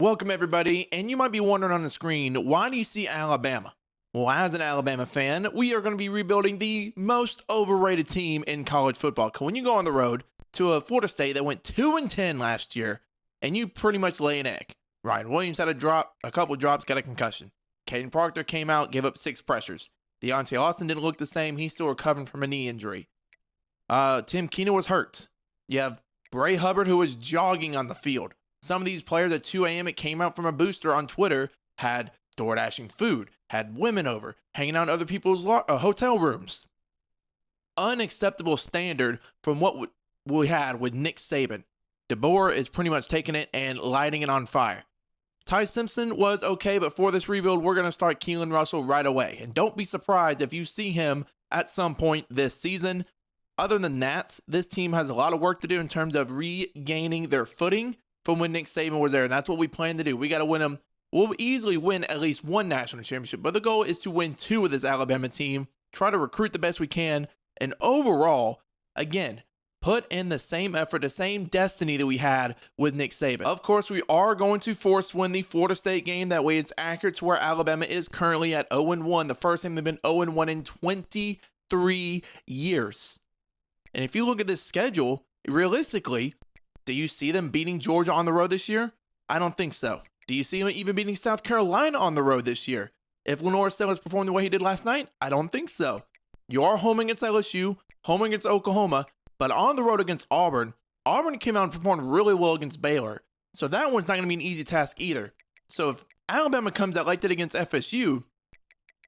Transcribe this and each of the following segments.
Welcome everybody, and you might be wondering on the screen, why do you see Alabama? Well, as an Alabama fan, we are going to be rebuilding the most overrated team in college football. When you go on the road to a Florida State that went 2-10 last year, and you pretty much lay an egg. Ryan Williams had a couple drops, got a concussion. Caden Proctor came out, gave up 6 pressures. Deontay Austin didn't look the same. He's still recovering from a knee injury. Tim Keener was hurt. You have Bray Hubbard, who was jogging on the field. Some of these players at 2 a.m. it came out from a booster on Twitter, had DoorDashing food, had women over, hanging out in other people's hotel rooms. Unacceptable standard from what we had with Nick Saban. Deboer is pretty much taking it and lighting it on fire. Ty Simpson was okay, but for this rebuild, we're going to start Kalen Russell right away. And don't be surprised if you see him at some point this season. Other than that, this team has a lot of work to do in terms of regaining their footing from when Nick Saban was there. And that's what we plan to do. We got to win them. We'll easily win at least one national championship, but the goal is to win 2 with this Alabama team, try to recruit the best we can, and overall, again, put in the same effort, the same destiny that we had with Nick Saban. Of course, we are going to force win the Florida State game. That way it's accurate to where Alabama is currently at 0-1. The first time they've been 0-1 in 23 years. And if you look at this schedule, realistically, do you see them beating Georgia on the road this year? I don't think so. Do you see them even beating South Carolina on the road this year? If Lenore Stellar's performed the way he did last night, I don't think so. You are home against LSU, home against Oklahoma, but on the road against Auburn, Auburn came out and performed really well against Baylor. So that one's not going to be an easy task either. So if Alabama comes out like that against FSU,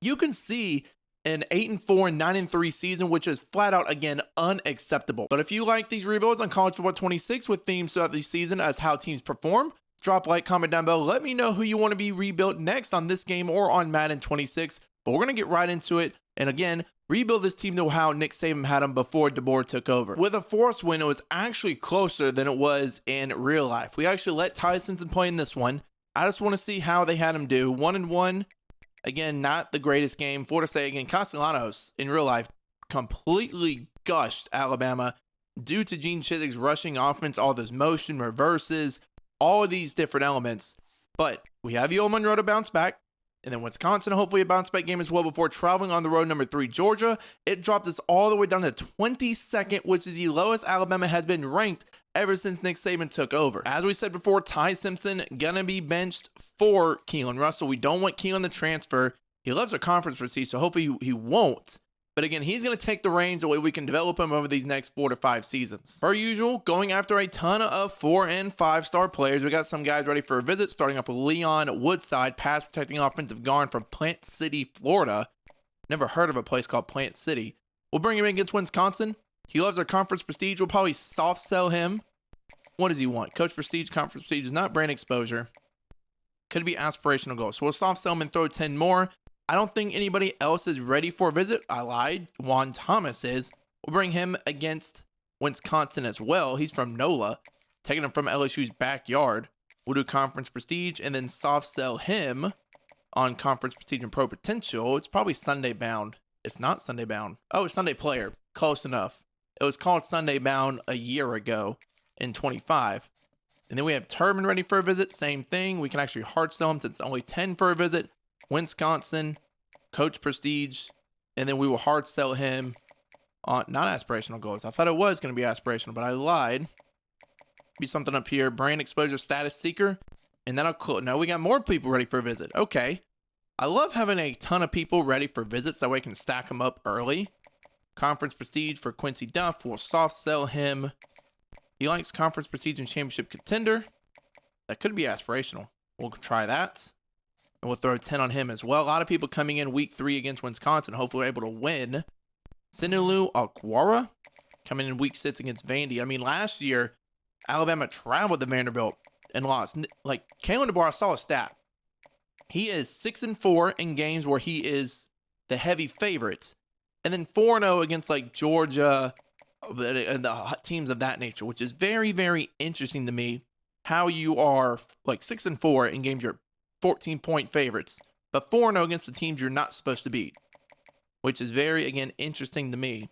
you can see an 8-4 and 9-3 season, which is flat out, again, unacceptable. But if you like these rebuilds on College Football 26 with themes throughout the season as how teams perform, drop a like, comment down below. Let me know who you want to be rebuilt next on this game or on Madden 26. But we're going to get right into it. And again, rebuild this team to how Nick Saban had them before Deboer took over. With a forced win, it was actually closer than it was in real life. We actually let Ty Simpson play in this one. I just want to see how they had him do. 1-1. Again, not the greatest game. Florida State, again, Castellanos in real life completely gushed Alabama due to Gene Chizik's rushing offense, all those motion, reverses, all of these different elements. But we have Yale Monroe to bounce back. And then Wisconsin, hopefully a bounce back game as well before traveling on the road, number 3, Georgia. It dropped us all the way down to 22nd, which is the lowest Alabama has been ranked ever since Nick Saban took over. As we said before, Ty Simpson gonna be benched for Kalen Russell. We don't want Kalen to transfer. He loves our conference prestige, so hopefully he won't. But again, he's going to take the reins the way we can develop him over these next 4 to 5 seasons. Per usual, going after a ton of 4- and 5-star players. We got some guys ready for a visit, starting off with Leon Woodside, pass protecting offensive guard from Plant City, Florida. Never heard of a place called Plant City. We'll bring him in against Wisconsin. He loves our conference prestige. We'll probably soft sell him. What does he want? Coach prestige, conference prestige is not brand exposure. Could be aspirational goals. So we'll soft sell him and throw 10 more. I don't think anybody else is ready for a visit. I lied. Juan Thomas is. We'll bring him against Wisconsin as well. He's from NOLA, taking him from LSU's backyard. We'll do conference prestige and then soft sell him on conference prestige and pro potential. It's probably Sunday bound. It's not Sunday bound. Oh, it's Sunday player. Close enough. It was called Sunday bound a year ago in 25. And then we have Turbin ready for a visit. Same thing. We can actually hard sell him since it's only 10 for a visit. Wisconsin, coach prestige, and then we will hard sell him on not aspirational goals. I thought it was going to be aspirational, but I lied. Be something up here, brand exposure status seeker, and then I'll close. Now we got more people ready for a visit. Okay. I love having a ton of people ready for visits. That way I can stack them up early. Conference prestige for Quincy Duff. We'll soft sell him. He likes conference prestige and championship contender. That could be aspirational. We'll try that. And we'll throw 10 on him as well. A lot of people coming in week 3 against Wisconsin. Hopefully we're able to win. Sinulu Akwara coming in week 6 against Vandy. I mean, last year, Alabama traveled to Vanderbilt and lost. Like, Kalen Deboer, I saw a stat. He is 6-4 in games where he is the heavy favorite. And then 4-0 against, like, Georgia and the teams of that nature, which is very, very interesting to me. How you are, like, 6-4 in games you're 14-point favorites, but 4-0 against the teams you're not supposed to beat, which is very, again, interesting to me.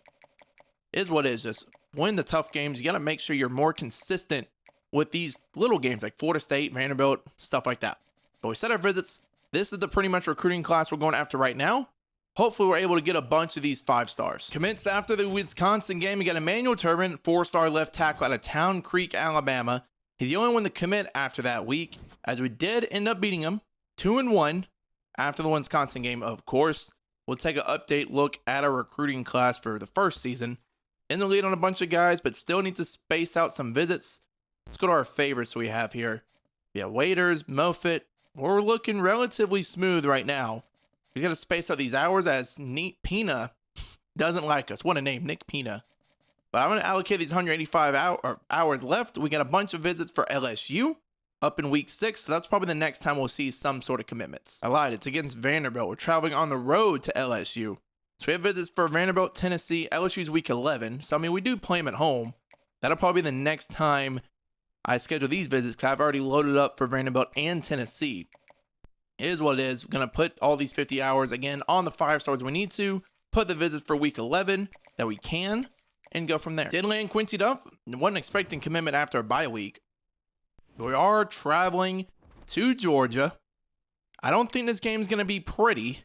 Is what it is. Just win the tough games. You got to make sure you're more consistent with these little games like Florida State, Vanderbilt, stuff like that. But we set our visits. This is the pretty much recruiting class we're going after right now. Hopefully we're able to get a bunch of these 5 stars. Commenced after the Wisconsin game, we got Emmanuel Turbin, 4-star left tackle out of Town Creek, Alabama. He's the only one to commit after that week, as we did end up beating him 2-1 after the Wisconsin game, of course. We'll take an update look at our recruiting class for the first season. In the lead on a bunch of guys, but still need to space out some visits. Let's go to our favorites we have here. Yeah, Waiters, Moffitt. We're looking relatively smooth right now. We got to space out these hours as Nick Pina doesn't like us. What a name, Nick Pina. But I'm going to allocate these 185 hours left. We got a bunch of visits for LSU up in week 6. So that's probably the next time we'll see some sort of commitments. I lied. It's against Vanderbilt. We're traveling on the road to LSU. So we have visits for Vanderbilt, Tennessee. LSU's week 11. So, I mean, we do play them at home. That'll probably be the next time I schedule these visits because I've already loaded up for Vanderbilt and Tennessee. It is what it is. We're going to put all these 50 hours again on the 5 stars we need to. Put the visits for week 11 that we can and go from there. Did land Quincy Duff. Wasn't expecting commitment after a bye week. We are traveling to Georgia. I don't think this game is going to be pretty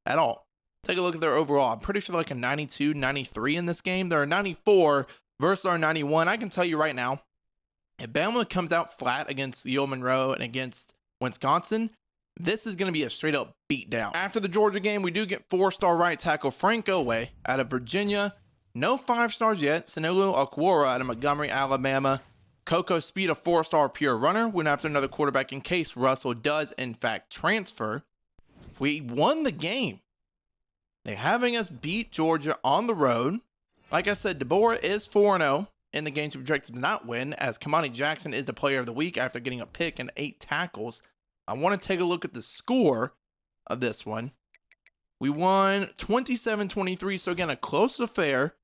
at all. Take a look at their overall. I'm pretty sure they're like a 92, 93 in this game. They're a 94 versus our 91. I can tell you right now, if Bama comes out flat against Yale Monroe and against Wisconsin, this is going to be a straight up beatdown. After the Georgia game, we do get 4-star right tackle Frank Owe out of Virginia. No 5 stars yet. Sanogo Okwara out of Montgomery, Alabama. Coco Speed, a 4-star pure runner. Went after another quarterback in case Russell does in fact transfer. We won the game. They're having us beat Georgia on the road. Like I said, Deboer is 4-0 in the games we projected to not win, as Kamani Jackson is the player of the week after getting a pick and 8 tackles. I want to take a look at the score of this one. We won 27-23, so again, a close affair.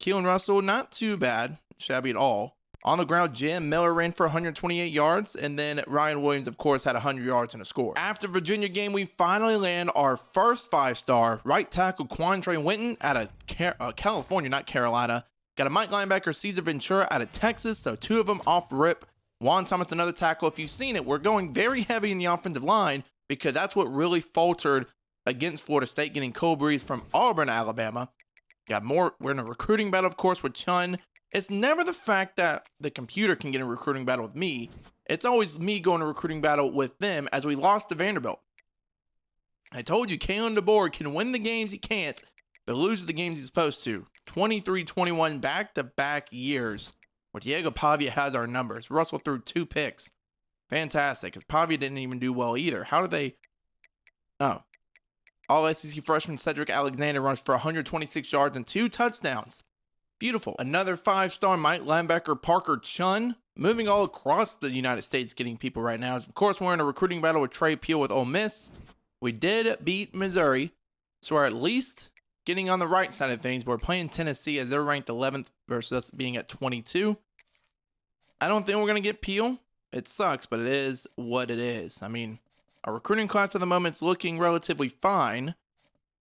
Keelan Russell, not too bad, shabby at all. On the ground, Jim Miller ran for 128 yards, and then Ryan Williams, of course, had 100 yards and a score. After Virginia game, we finally land our first 5-star right tackle, Quandre Winton, out of California, not Carolina. Got a Mike linebacker, Cesar Ventura, out of Texas, so 2 of them off rip. Juan Thomas, another tackle. If you've seen it, we're going very heavy in the offensive line because that's what really faltered against Florida State, getting Cole Breeze from Auburn, Alabama. Got more. We're in a recruiting battle, of course, with Chun. It's never the fact that the computer can get in a recruiting battle with me. It's always me going to a recruiting battle with them, as we lost to Vanderbilt. I told you, Kalen Deboer can win the games he can't, but lose the games he's supposed to. 23-21 back-to-back years. Where Diego Pavia has our numbers. Russell threw 2 picks. Fantastic, because Pavia didn't even do well either. How did they... Oh. All SEC freshman Cedric Alexander runs for 126 yards and 2 touchdowns. Beautiful. Another 5-star Mike linebacker Parker Chun. Moving all across the United States, getting people right now. Of course, we're in a recruiting battle with Trey Peel with Ole Miss. We did beat Missouri, so we're at least getting on the right side of things. We're playing Tennessee as they're ranked 11th versus us being at 22. I don't think we're going to get Peel. It sucks, but it is what it is. I mean, our recruiting class at the moment is looking relatively fine.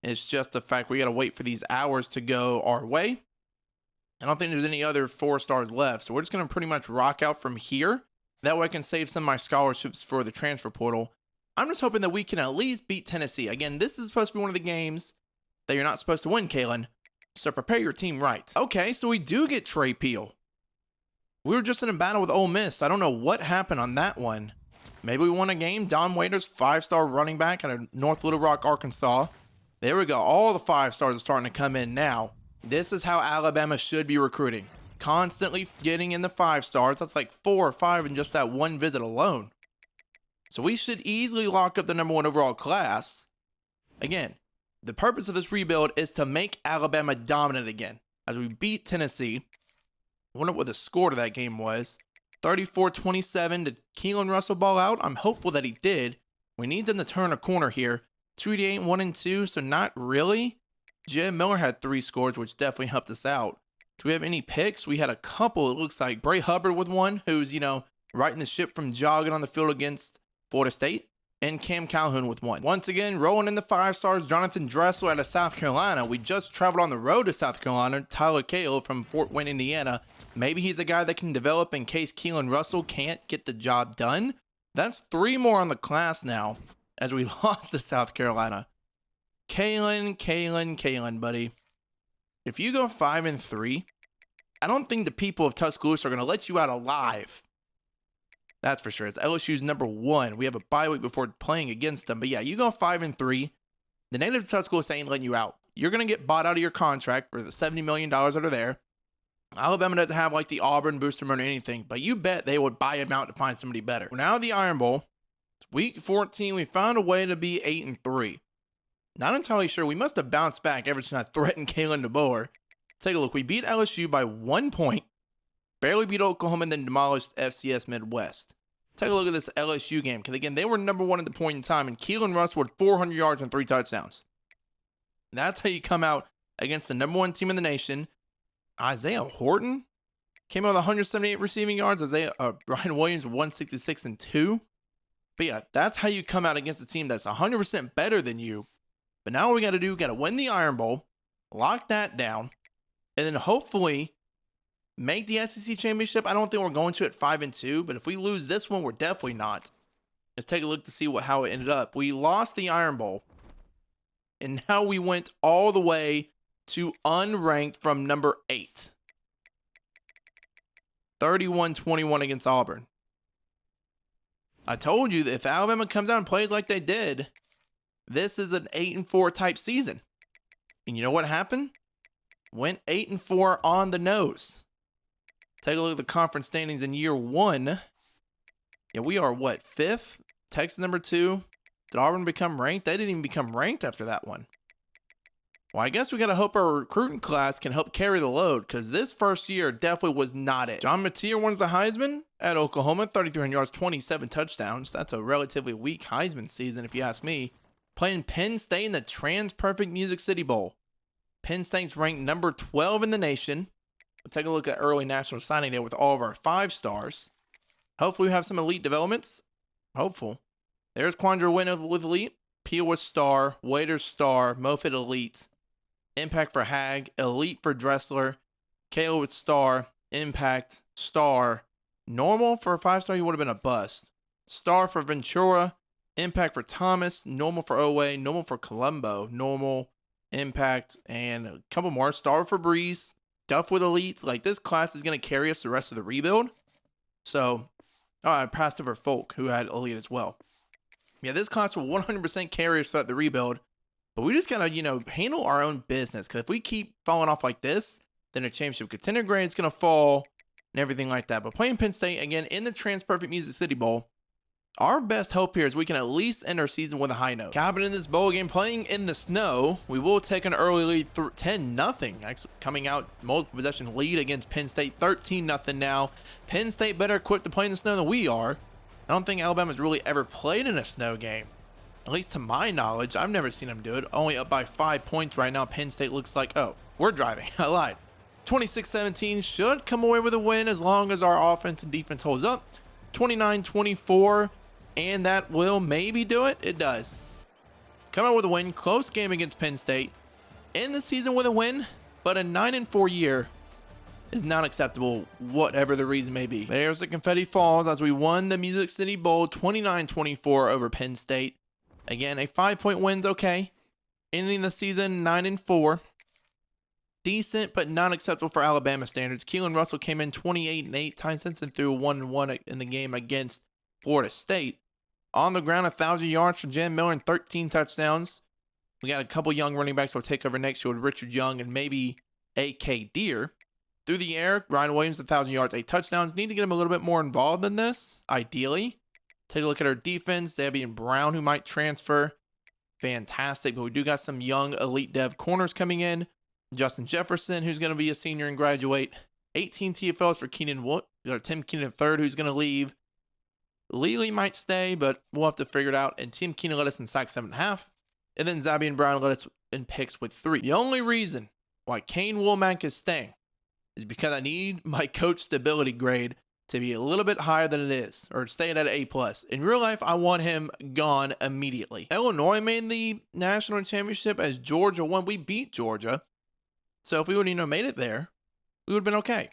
It's just the fact we got to wait for these hours to go our way. I don't think there's any other 4 stars left, so we're just going to pretty much rock out from here. That way I can save some of my scholarships for the transfer portal. I'm just hoping that we can at least beat Tennessee. Again, this is supposed to be one of the games that you're not supposed to win, Kalen. So prepare your team right. Okay, so we do get Trey Peel. We were just in a battle with Ole Miss. I don't know what happened on that one. Maybe we won a game. Don Waiters, 5-star running back out of North Little Rock, Arkansas. There we go. All the 5 stars are starting to come in now. This is how Alabama should be recruiting. Constantly getting in the 5 stars. That's like 4 or 5 in just that one visit alone. So we should easily lock up the #1 overall class. Again, the purpose of this rebuild is to make Alabama dominant again. As we beat Tennessee. I wonder what the score to that game was. 34-27. Did Keelan Russell ball out? I'm hopeful that he did. We need them to turn a corner here. 288, 1-2, so not really. Jim Miller had 3 scores, which definitely helped us out. Do we have any picks? We had a couple, it looks like. Bray Hubbard with one, who's, righting the ship from jogging on the field against Florida State. And Cam Calhoun with one. Once again, rolling in the 5 stars, Jonathan Dressel out of South Carolina. We just traveled on the road to South Carolina. Tyler Cahill from Fort Wayne, Indiana. Maybe he's a guy that can develop in case Kalen Russell can't get the job done. That's 3 more on the class now as we lost to South Carolina. Kalen, buddy. If you go 5-3, I don't think the people of Tuscaloosa are going to let you out alive. That's for sure. It's LSU's number 1. We have a bye week before playing against them. But yeah, you go 5-3. The natives of Tuscaloosa ain't letting you out. You're going to get bought out of your contract for the $70 million that are there. Alabama doesn't have like the Auburn booster money or anything, but you bet they would buy him out to find somebody better. We're now at the Iron Bowl. It's week 14. We found a way to be 8-3. Not entirely sure. We must have bounced back ever since I threatened Kalen Deboer. Take a look. We beat LSU by 1 point. Barely beat Oklahoma and then demolished FCS Midwest. Take a look at this LSU game. Because again, they were number 1 at the point in time. And Kalen Russell had 400 yards and 3 touchdowns. That's how you come out against the number 1 team in the nation. Isaiah Horton came out with 178 receiving yards. Ryan Williams 166 and 2. But yeah, that's how you come out against a team that's 100% better than you. But now what we got to do, we got to win the Iron Bowl, lock that down, and then hopefully make the SEC championship. I don't think we're going to at 5-2, but if we lose this one, we're definitely not. Let's take a look to see how it ended up. We lost the Iron Bowl, and now we went all the way to unranked from number 8. 31-21 against Auburn. I told you that if Alabama comes out and plays like they did, this is an 8-4 type season. And you know what happened? Went 8-4 on the nose. Take a look at the conference standings in year 1. Yeah, we are what, 5th? Texas number 2. Did Auburn become ranked? They didn't even become ranked after that one. Well, I guess we got to hope our recruiting class can help carry the load, because this first year definitely was not it. John Mateer wins the Heisman at Oklahoma, 3,300 yards, 27 touchdowns. That's a relatively weak Heisman season, if you ask me. Playing Penn State in the Trans-Perfect Music City Bowl. Penn State's ranked number 12 in the nation. We'll take a look at early national signing day with all of our 5 stars. Hopefully we have some elite developments. Hopeful. There's Quandra Wynn with elite. Peel with star. Waiters star. Moffitt elite. Impact for Hag. Elite for Dressler. Kale with star. Impact. Star. Normal for a 5-star, you would have been a bust. Star for Ventura. Impact for Thomas. Normal for Owe. Normal for Colombo. Normal. Impact. And a couple more. Star for Breeze. Duff with elites. Like, this class is going to carry us the rest of the rebuild. So, I passed over Folk, who had elite as well. Yeah, this class will 100% carry us throughout the rebuild. But we just got to, handle our own business. Because if we keep falling off like this, then a championship contender grade is going to fall and everything like that. But playing Penn State, again, in the Trans-Perfect Music City Bowl, our best hope here is we can at least end our season with a high note. Cabin in this bowl game, playing in the snow. We will take an early lead through 10-0. Actually, coming out multiple possession lead against Penn State, 13-0 now. Penn State better equipped to play in the snow than we are. I don't think Alabama's really ever played in a snow game. At least to my knowledge, I've never seen them do it. Only up by 5 points right now. Penn State looks like, oh, we're driving. I lied. 26-17 should come away with a win as long as our offense and defense holds up. 29-24. And that will maybe do it. It does. Come out with a win. Close game against Penn State. End the season with a win. But a 9-4 year is not acceptable, whatever the reason may be. There's the confetti falls as we won the Music City Bowl 29-24 over Penn State. Again, a 5-point win's okay. Ending the season 9-4. Decent, but not acceptable for Alabama standards. Kalen Russell came in 28-8. Ty Simpson threw 1-1 in the game against Florida State. On the ground, 1,000 yards for Jen Miller and 13 touchdowns. We got a couple young running backs who will take over next year with Richard Young and maybe A.K. Deer. Through the air, Ryan Williams, 1,000 yards, 8 touchdowns. Need to get him a little bit more involved than this, ideally. Take a look at our defense. Debbie Brown, who might transfer. Fantastic, but we do got some young elite dev corners coming in. Justin Jefferson, who's going to be a senior and graduate. 18 TFLs for Tim Keenan III, who's going to leave. Lely might stay, but we'll have to figure it out. And Tim Keenan led us in sacks 7.5. And then Zabian Brown led us in picks with 3. The only reason why Kane Womack is staying is because I need my coach stability grade to be a little bit higher than it is, or stay at A+. In real life, I want him gone immediately. Illinois made the national championship as Georgia won. We beat Georgia. So if we would have made it there, we would have been okay.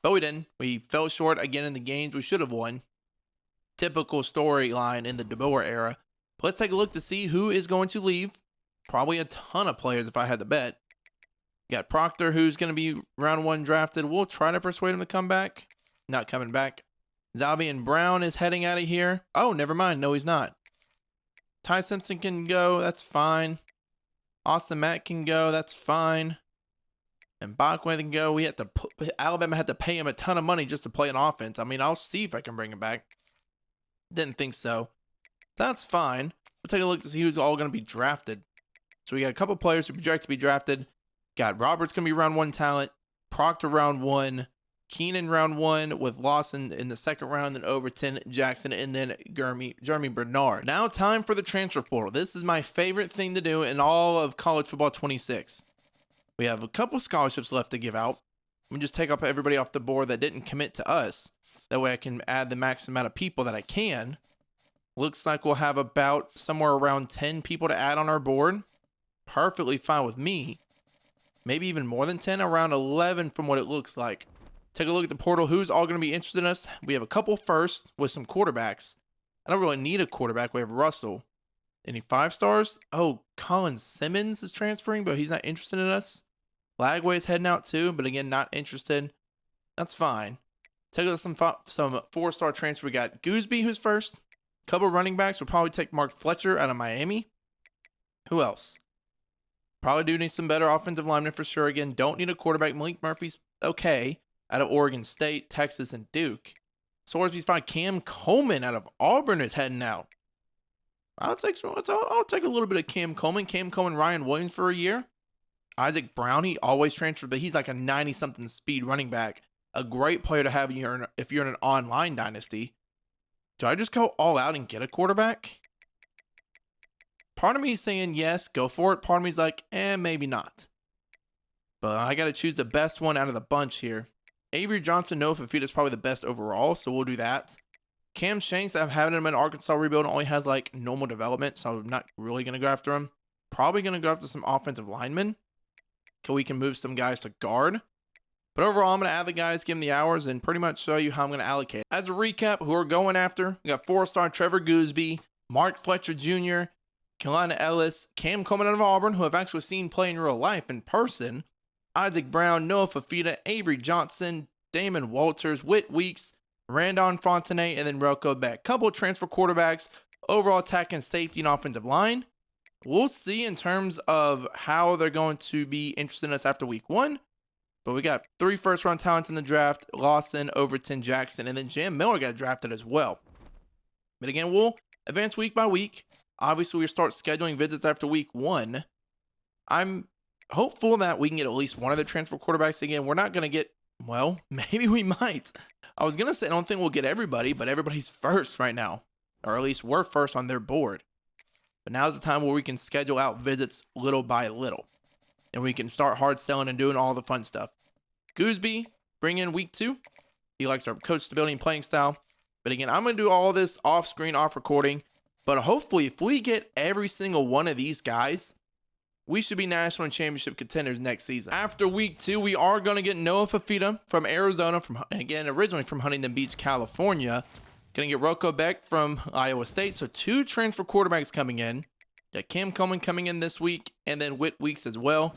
but we didn't. We fell short again in the games we should have won. Typical storyline in the Deboer era. But let's take a look to see who is going to leave. Probably a ton of players if I had to bet. You got Proctor, who's going to be round 1 drafted. We'll try to persuade him to come back. Not coming back. Zalby and Brown is heading out of here. Oh, never mind. No, he's not. Ty Simpson can go. That's fine. Austin Mack can go. That's fine. And Bachman can go. Alabama had to pay him a ton of money just to play an offense. I mean, I'll see if I can bring him back. Didn't think so. That's fine. We'll take a look to see who's all going to be drafted. So we got a couple players who project to be drafted. Got Roberts going to be round 1 talent. Proctor round 1. Keenan round 1 with Lawson in the second round. Then Overton, Jackson, and then Jeremy Bernard. Now time for the transfer portal. This is my favorite thing to do in all of college football 26. We have a couple scholarships left to give out. We just take up everybody off the board that didn't commit to us. That way I can add the max amount of people that I can. Looks like we'll have about somewhere around 10 people to add on our board. Perfectly fine with me. Maybe even more than 10, around 11 from what it looks like. Take a look at the portal. Who's all going to be interested in us? We have a couple first with some quarterbacks. I don't really need a quarterback. We have Russell. Any 5-stars? Oh, Colin Simmons is transferring, but he's not interested in us. Lagway's heading out too, but again, not interested. That's fine. Take a look at some 4-star transfer. We got Gooseby, who's first. Couple running backs. We'll probably take Mark Fletcher out of Miami. Who else? Probably do need some better offensive linemen for sure. Again, don't need a quarterback. Malik Murphy's okay out of Oregon State, Texas, and Duke. Sorsby's fine. Cam Coleman out of Auburn is heading out. I'll take a little bit of Cam Coleman. Cam Coleman, Ryan Williams for a year. Isaac Brown, he always transferred, but he's like a 90-something speed running back. A great player to have if you're in an online dynasty. Do I just go all out and get a quarterback? Part of me is saying yes, go for it. Part of me is like, maybe not. But I got to choose the best one out of the bunch here. Avery Johnson, Noah Fafita is probably the best overall, so we'll do that. Cam Shanks, I'm having him in Arkansas rebuild, only has like normal development, so I'm not really going to go after him. Probably going to go after some offensive linemen. So we can move some guys to guard. But overall, I'm going to add the guys, give them the hours, and pretty much show you how I'm going to allocate. As a recap, who we're going after, we got 4-star Trevor Gooseby, Mark Fletcher Jr., Kalina Ellis, Cam Coleman out of Auburn, who I've actually seen play in real life in person, Isaac Brown, Noah Fafita, Avery Johnson, Damon Walters, Whit Weeks, Randon Fontenay, and then Relko Beck. Couple of transfer quarterbacks, overall attack and safety and offensive line. We'll see in terms of how they're going to be interested in us after week 1. But we got 3 first-round talents in the draft, Lawson, Overton, Jackson, and then Jam Miller got drafted as well. But again, we'll advance week by week. Obviously, we'll start scheduling visits after week 1. I'm hopeful that we can get at least one of the transfer quarterbacks. Again, we're not going to get, well, maybe we might. I was going to say I don't think we'll get everybody, but everybody's first right now. Or at least we're first on their board. But now's the time where we can schedule out visits little by little. And we can start hard selling and doing all the fun stuff. Gooseby, bring in week 2. He likes our coach stability and playing style. But again, I'm going to do all this off screen, off recording. But hopefully, if we get every single one of these guys, we should be national and championship contenders next season. After week 2, we are going to get Noah Fafita from Arizona, and again, originally from Huntington Beach, California. Going to get Relko Beck from Iowa State. So 2 transfer quarterbacks coming in. Got Cam Coleman coming in this week, and then Whit Weeks as well.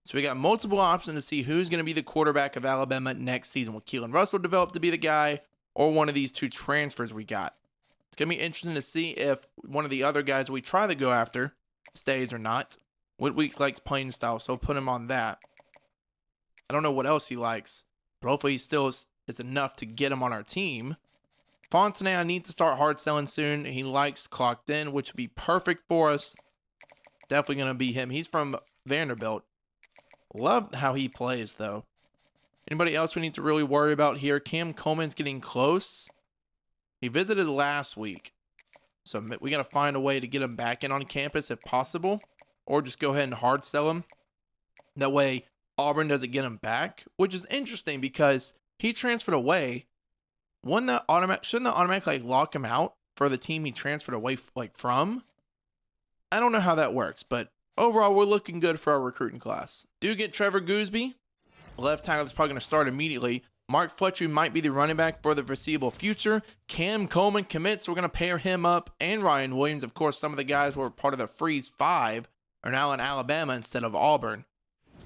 So we got multiple options to see who's going to be the quarterback of Alabama next season. Will Keelan Russell develop to be the guy, or one of these 2 transfers we got? It's going to be interesting to see if one of the other guys we try to go after stays or not. Whit Weeks likes playing style, so put him on that. I don't know what else he likes, but hopefully he still is enough to get him on our team. Fontenay, I need to start hard selling soon. He likes clocked in, which would be perfect for us. Definitely going to be him. He's from Vanderbilt. Love how he plays, though. Anybody else we need to really worry about here? Cam Coleman's getting close. He visited last week. So we got to find a way to get him back in on campus if possible. Or just go ahead and hard sell him. That way, Auburn doesn't get him back. Which is interesting because he transferred away. Shouldn't that automatically lock him out for the team he transferred away from? I don't know how that works, but overall, we're looking good for our recruiting class. Do get Trevor Gooseby. Left tackle is probably going to start immediately. Mark Fletcher might be the running back for the foreseeable future. Cam Coleman commits. We're going to pair him up. And Ryan Williams, of course, some of the guys who were part of the Freeze 5 are now in Alabama instead of Auburn.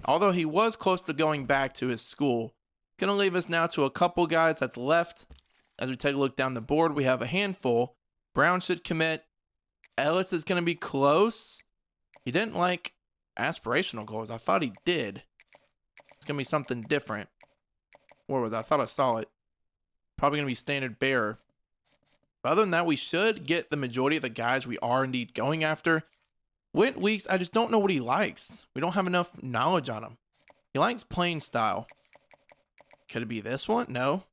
Although he was close to going back to his school. Going to leave us now to a couple guys that's left. As we take a look down the board, we have a handful. Brown should commit. Ellis is going to be close. He didn't like aspirational goals. I thought he did. It's going to be something different. Where was I? I thought I saw it. Probably going to be standard bearer. But other than that, we should get the majority of the guys we are indeed going after. Whit Weeks, I just don't know what he likes. We don't have enough knowledge on him. He likes playing style. Could it be this one? No.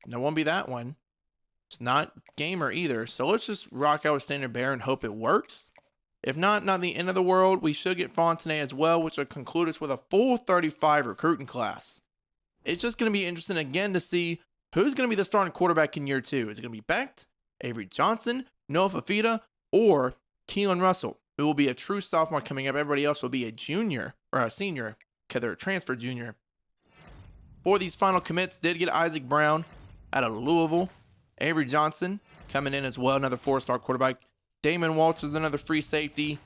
No, it won't be that one. It's not gamer either. So let's just rock out with standard bearer and hope it works. If not the end of the world. We should get Fontenay as well, which will conclude us with a full 35 recruiting class. It's just going to be interesting again to see who's going to be the starting quarterback in year 2. Is it going to be Becht, Avery Johnson, Noah Fafita, or Kalen Russell, who will be a true sophomore coming up? Everybody else will be a junior or a senior because they're a transfer junior. For these final commits, did get Isaac Brown out of Louisville. Avery Johnson coming in as well, another 4-star quarterback. Damon Walters, another free safety.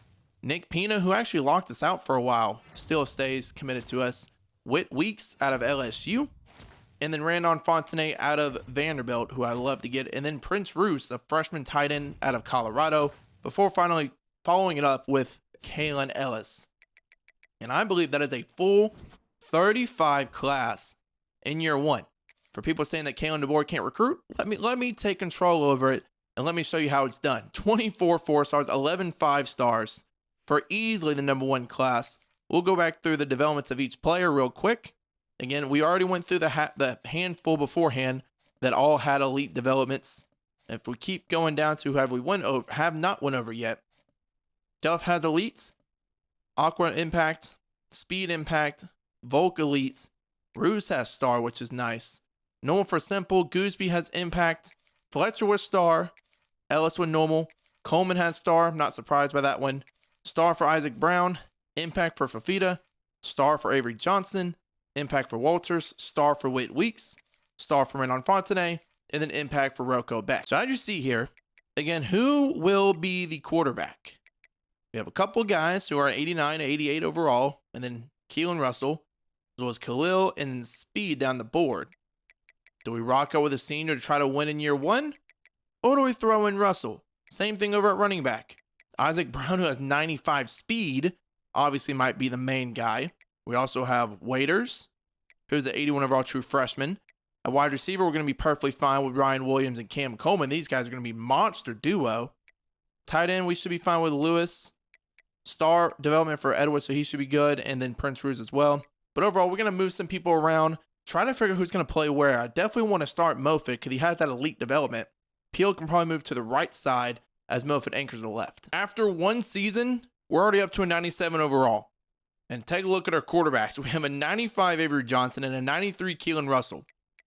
Nick Pina, who actually locked us out for a while, still stays committed to us. Whit Weeks out of LSU. And then Randon Fontenay out of Vanderbilt, who I love to get. And then Prince Roos, a freshman tight end out of Colorado, before finally following it up with Kalen Ellis. And I believe that is a full 35 class in year 1. For people saying that Kalen Deboer can't recruit, let me take control over it and let me show you how it's done. 24 4-stars, 11 5-stars for easily the number 1 class. We'll go back through the developments of each player real quick. Again, we already went through the handful beforehand that all had elite developments. If we keep going down to who have not went over yet. Duff has elites, Aqua impact, speed impact, Volk elite, Ruse has star, which is nice. Normal for simple, Gooseby has impact, Fletcher with star, Ellis with normal, Coleman has star, not surprised by that one. Star for Isaac Brown, impact for Fafita, star for Avery Johnson, impact for Walters, star for Whit Weeks, star for Randon Fontenay, and then impact for Rocco Becht. So as you see here, again, who will be the quarterback? We have a couple guys who are 89 to 88 overall, and then Keelan Russell, as well as Khalil and Speed down the board. Do we rock out with a senior to try to win in year 1? Or do we throw in Russell? Same thing over at running back. Isaac Brown, who has 95 speed, obviously might be the main guy. We also have Waiters, who's the 81 overall true freshman. At wide receiver, we're going to be perfectly fine with Ryan Williams and Cam Coleman. These guys are going to be monster duo. Tight end, we should be fine with Lewis. Star development for Edwards, so he should be good. And then Prince Ruse as well. But overall, we're going to move some people around, try to figure who's going to play where. I definitely want to start Moffitt because he has that elite development. Peel can probably move to the right side as Moffitt anchors the left. After one season, we're already up to a 97 overall. And take a look at our quarterbacks. We have a 95 Avery Johnson and a 93 Keelan Russell.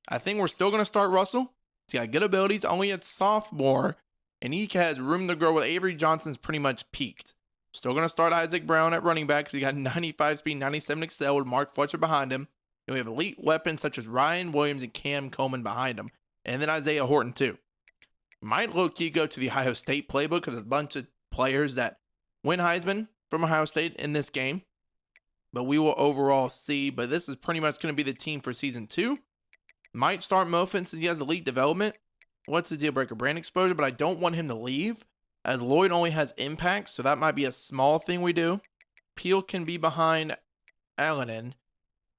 I think we're still going to start Russell. He's got good abilities, only at sophomore, and he has room to grow with Avery Johnson's pretty much peaked. Still going to start Isaac Brown at running back because he got 95 speed, 97 excel with Mark Fletcher behind him. And we have elite weapons such as Ryan Williams and Cam Coleman behind him. And then Isaiah Horton too. Might low-key go to the Ohio State playbook because there's a bunch of players that win Heisman from Ohio State in this game. But we will overall see. But this is pretty much going to be the team for season 2. Might start Moffitt since he has elite development. What's the deal breaker? Brand exposure, but I don't want him to leave as Lloyd only has impact, so that might be a small thing we do. Peel can be behind Allenin,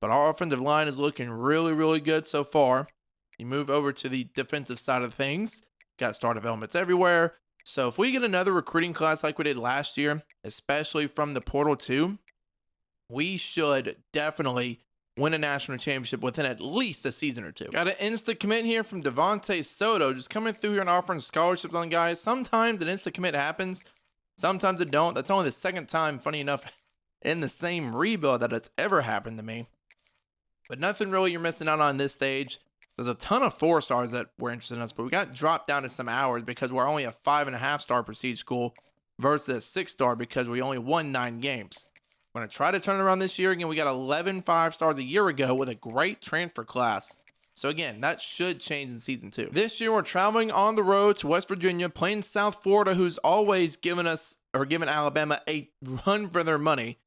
but our offensive line is looking really, really good so far. You move over to the defensive side of things. Got star developments everywhere. So if we get another recruiting class like we did last year, especially from the Portal 2, we should definitely win a national championship within at least a season or 2. Got an instant commit here from Devontae Soto, just coming through here and offering scholarships on guys. Sometimes an instant commit happens, sometimes it don't. That's only the second time, funny enough, in the same rebuild that it's ever happened to me. But nothing really you're missing out on this stage. There's a ton of 4-stars that were interested in us, but we got dropped down to some hours because we're only a 5.5-star prestige school versus a 6-star because we only won 9 games. We're going to try to turn it around this year. Again, we got 11 5-stars a year ago with a great transfer class. So again, that should change in season 2. This year, we're traveling on the road to West Virginia, playing South Florida, who's always given Alabama a run for their money.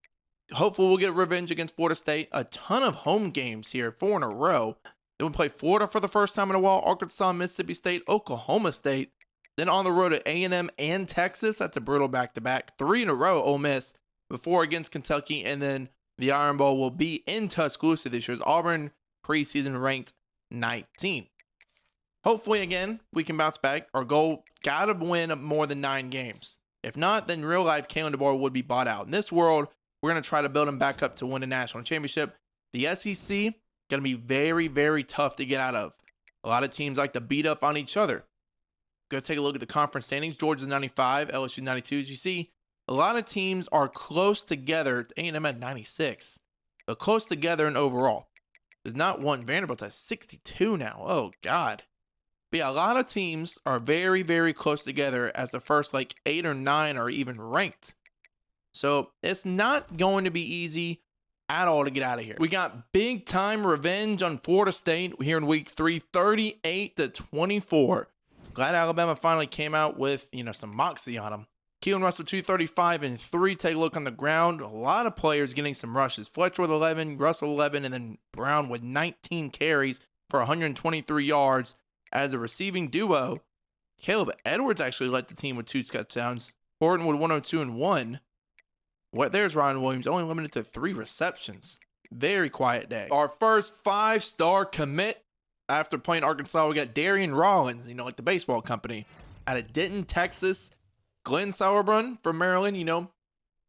Hopefully, we'll get revenge against Florida State. A ton of home games here, 4 in a row. Then we play Florida for the first time in a while, Arkansas, Mississippi State, Oklahoma State. Then on the road at A&M and Texas. That's a brutal back-to-back. 3 in a row, Ole Miss, before against Kentucky. And then the Iron Bowl will be in Tuscaloosa this year. Auburn preseason ranked 19. Hopefully, again, we can bounce back. Our goal, gotta win more than 9 games. If not, then real life, Kalen Deboer would be bought out. In this world, we're going to try to build him back up to win a national championship. The SEC, going to be very, very tough to get out of. A lot of teams like to beat up on each other. Go take a look at the conference standings. Georgia's 95, LSU 92. As you see, a lot of teams are close together. A&M at 96. But close together in overall. There's not one. Vanderbilt's at 62 now. Oh, God. But yeah, a lot of teams are very, very close together as the first 8 or 9 are even ranked. So it's not going to be easy at all to get out of here. We got big time revenge on Florida State here in week 3, 38-24. Glad Alabama finally came out with, some moxie on them. Keelan Russell, 235 and 3. Take a look on the ground. A lot of players getting some rushes. Fletcher with 11, Russell 11, and then Brown with 19 carries for 123 yards. As a receiving duo, Caleb Edwards actually led the team with 2 touchdowns. Horton with 102 and 1. There's Ryan Williams, only limited to 3 receptions. Very quiet day. Our first 5-star commit after playing Arkansas, we got Darian Rollins, like the baseball company, out of Denton, Texas. Glenn Sauerbrunn from Maryland,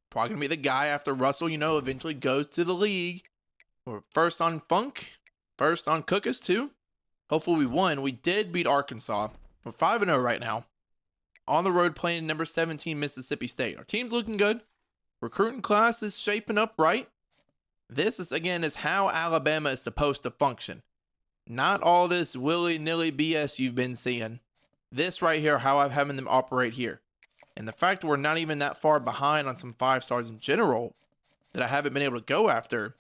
probably going to be the guy after Russell, eventually goes to the league. We're first on Funk, first on Cookus too. Hopefully we won. We did beat Arkansas. We're 5-0 right now. On the road playing number 17 Mississippi State. Our team's looking good. Recruiting class is shaping up right. This is how Alabama is supposed to function. Not all this willy-nilly BS you've been seeing. This right here, how I'm having them operate here. And the fact that we're not even that far behind on some 5 stars in general that I haven't been able to go after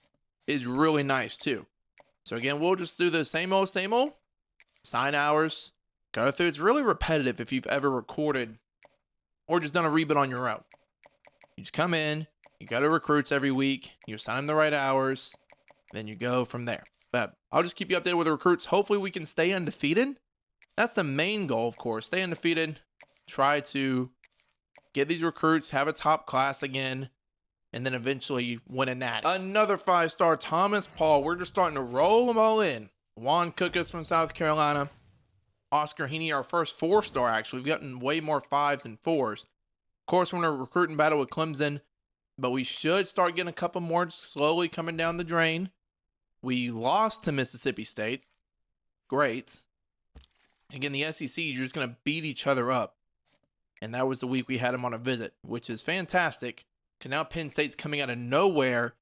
is really nice too. So again, we'll just do the same old, sign hours, go through. It's really repetitive if you've ever recorded or just done a rebuild on your own. You just come in, you go to recruits every week, you assign them the right hours, then you go from there. But I'll just keep you updated with the recruits. Hopefully we can stay undefeated. That's the main goal, of course. Stay undefeated. Try to get these recruits, have a top class again, and then eventually win a natty. Another 5-star, Thomas Paul. We're just starting to roll them all in. Juan Cookus from South Carolina. Oscar Heaney, our first 4-star, actually. We've gotten way more 5s than 4s. Of course, we're in a recruiting battle with Clemson, but we should start getting a couple more slowly coming down the drain. We lost to Mississippi State. Great. Again, the SEC, you're just going to beat each other up. And that was the week we had them on a visit, which is fantastic. Because now Penn State's coming out of nowhere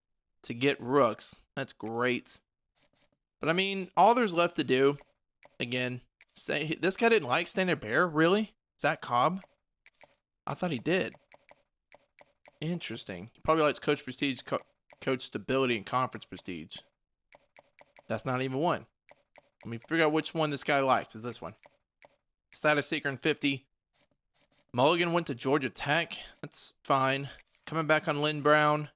to get Rooks. That's great. But all there's left to do, again, say this guy didn't like Standard Bear, really? Zach Cobb? I thought he did. Interesting. He probably likes Coach Prestige, Coach Stability, and Conference Prestige. That's not even one. Let me figure out which one this guy likes. Is this one. Status Seeker in 50. Mulligan went to Georgia Tech. That's fine. Coming back on Lynn Brown.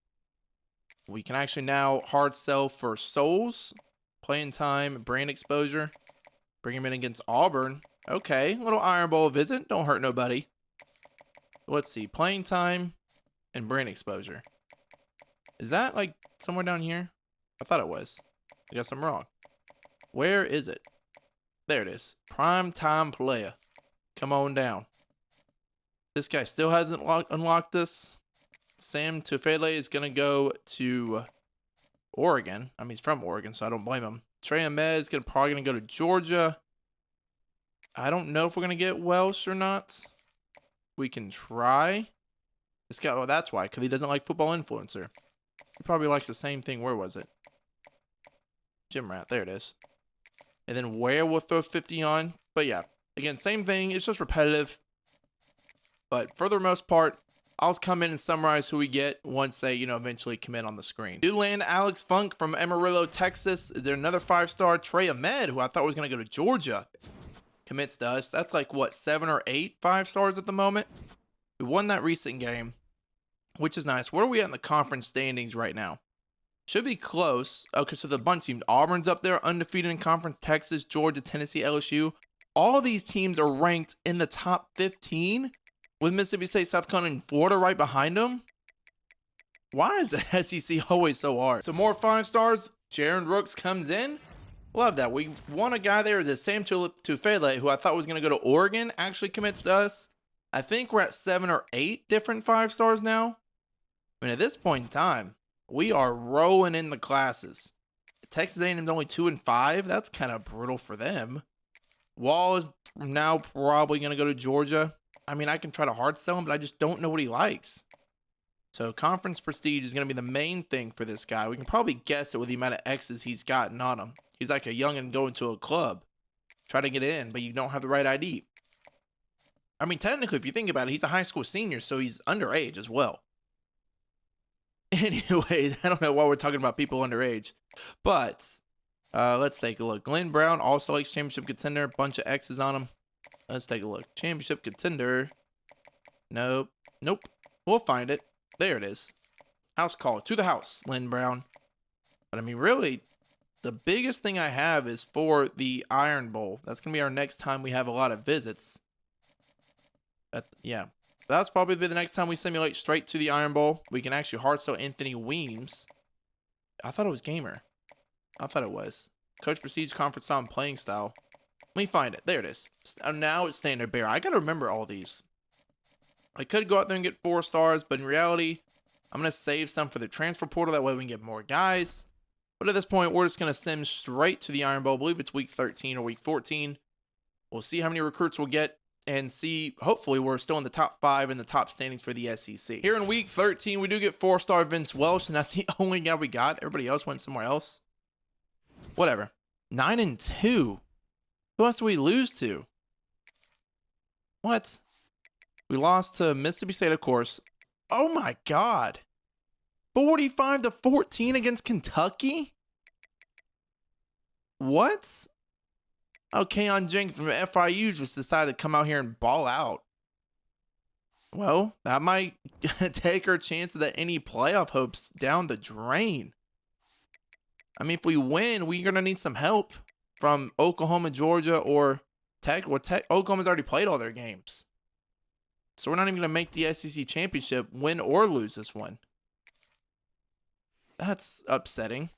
We can actually now hard sell for Souls. Playing time, brand exposure. Bring him in against Auburn. Okay, little Iron Bowl visit. Don't hurt nobody. Let's see. Playing time and brand exposure. Is that somewhere down here? I thought it was. I guess I'm wrong. Where is it? There it is. Prime time player. Come on down. This guy still hasn't unlocked this. Sam Tufele is going to go to Oregon. He's from Oregon, so I don't blame him. Trey Ahmed is probably going to go to Georgia. I don't know if we're going to get Welsh or not. We can try. This guy, that's why, because he doesn't like Football Influencer. He probably likes the same thing. Where was it? Gym Rat. There it is. And then Ware will throw 50 on. But yeah, again, same thing. It's just repetitive. But for the most part, I'll come in and summarize who we get once they, eventually commit on the screen. Do land Alex Funk from Amarillo, Texas. There's another 5-star. Trey Ahmed, who I thought was going to go to Georgia, commits to us. That's like, what, 7 or 8 5-stars at the moment? We won that recent game, which is nice. Where are we at in the conference standings right now? Should be close. Okay, so the bunch teams. Auburn's up there, undefeated in conference. Texas, Georgia, Tennessee, LSU. All these teams are ranked in the top 15 with Mississippi State, South Carolina, and Florida right behind them. Why is the SEC always so hard? So more 5-stars. Jaron Brooks comes in. Love that. We won a guy there. Is it Sam Tufele, who I thought was going to go to Oregon, actually commits to us. I think we're at 7 or 8 different 5-stars now. I mean, at this point in time, we are rolling in the classes. Texas A&M's only 2 and 5. That's kind of brutal for them. Wall is now probably going to go to Georgia. I mean, I can try to hard sell him, but I just don't know what he likes. So conference prestige is going to be the main thing for this guy. We can probably guess it with the amount of X's he's gotten on him. He's like a youngin' going to a club, trying to get in, but you don't have the right ID. I mean, technically, if you think about it, he's a high school senior, so he's underage as well. Anyways, I don't know why we're talking about people underage, but let's take a look. Glenn Brown, All-Star Lakes Championship contender, bunch of X's on him. Let's take a look. Championship contender. Nope. We'll find it. There it is. House call. To the house, Lynn Brown. But I mean, really, the biggest thing I have is for the Iron Bowl. That's going to be our next time we have a lot of visits. Yeah. That's probably the next time we simulate straight to the Iron Bowl. We can actually hard sell Anthony Weems. I thought it was Gamer. I thought it was. Coach Prestige Conference Style and Playing Style. Let me find it. There it is. Now it's Standard Bearer. I got to remember all these. I could go out there and get 4 stars, but in reality, I'm going to save some for the transfer portal. That way we can get more guys. But at this point, we're just going to sim straight to the Iron Bowl. I believe it's week 13 or week 14. We'll see how many recruits we'll get and see. Hopefully, we're still in the top 5 in the top standings for the SEC. Here in week 13, we do get 4-star Vince Welsh, and that's the only guy we got. Everybody else went somewhere else. Whatever. 9 and 2. Who else do we lose to? What? We lost to Mississippi State, of course. Oh my God. 45-14 against Kentucky? What? Oh, Keon Jenkins from FIU just decided to come out here and ball out. Well, that might take our chance of any playoff hopes down the drain. I mean, if we win, we're going to need some help from Oklahoma, Georgia, or Tech. Well, Oklahoma's already played all their games. So we're not even going to make the SEC championship, win or lose this one. That's upsetting.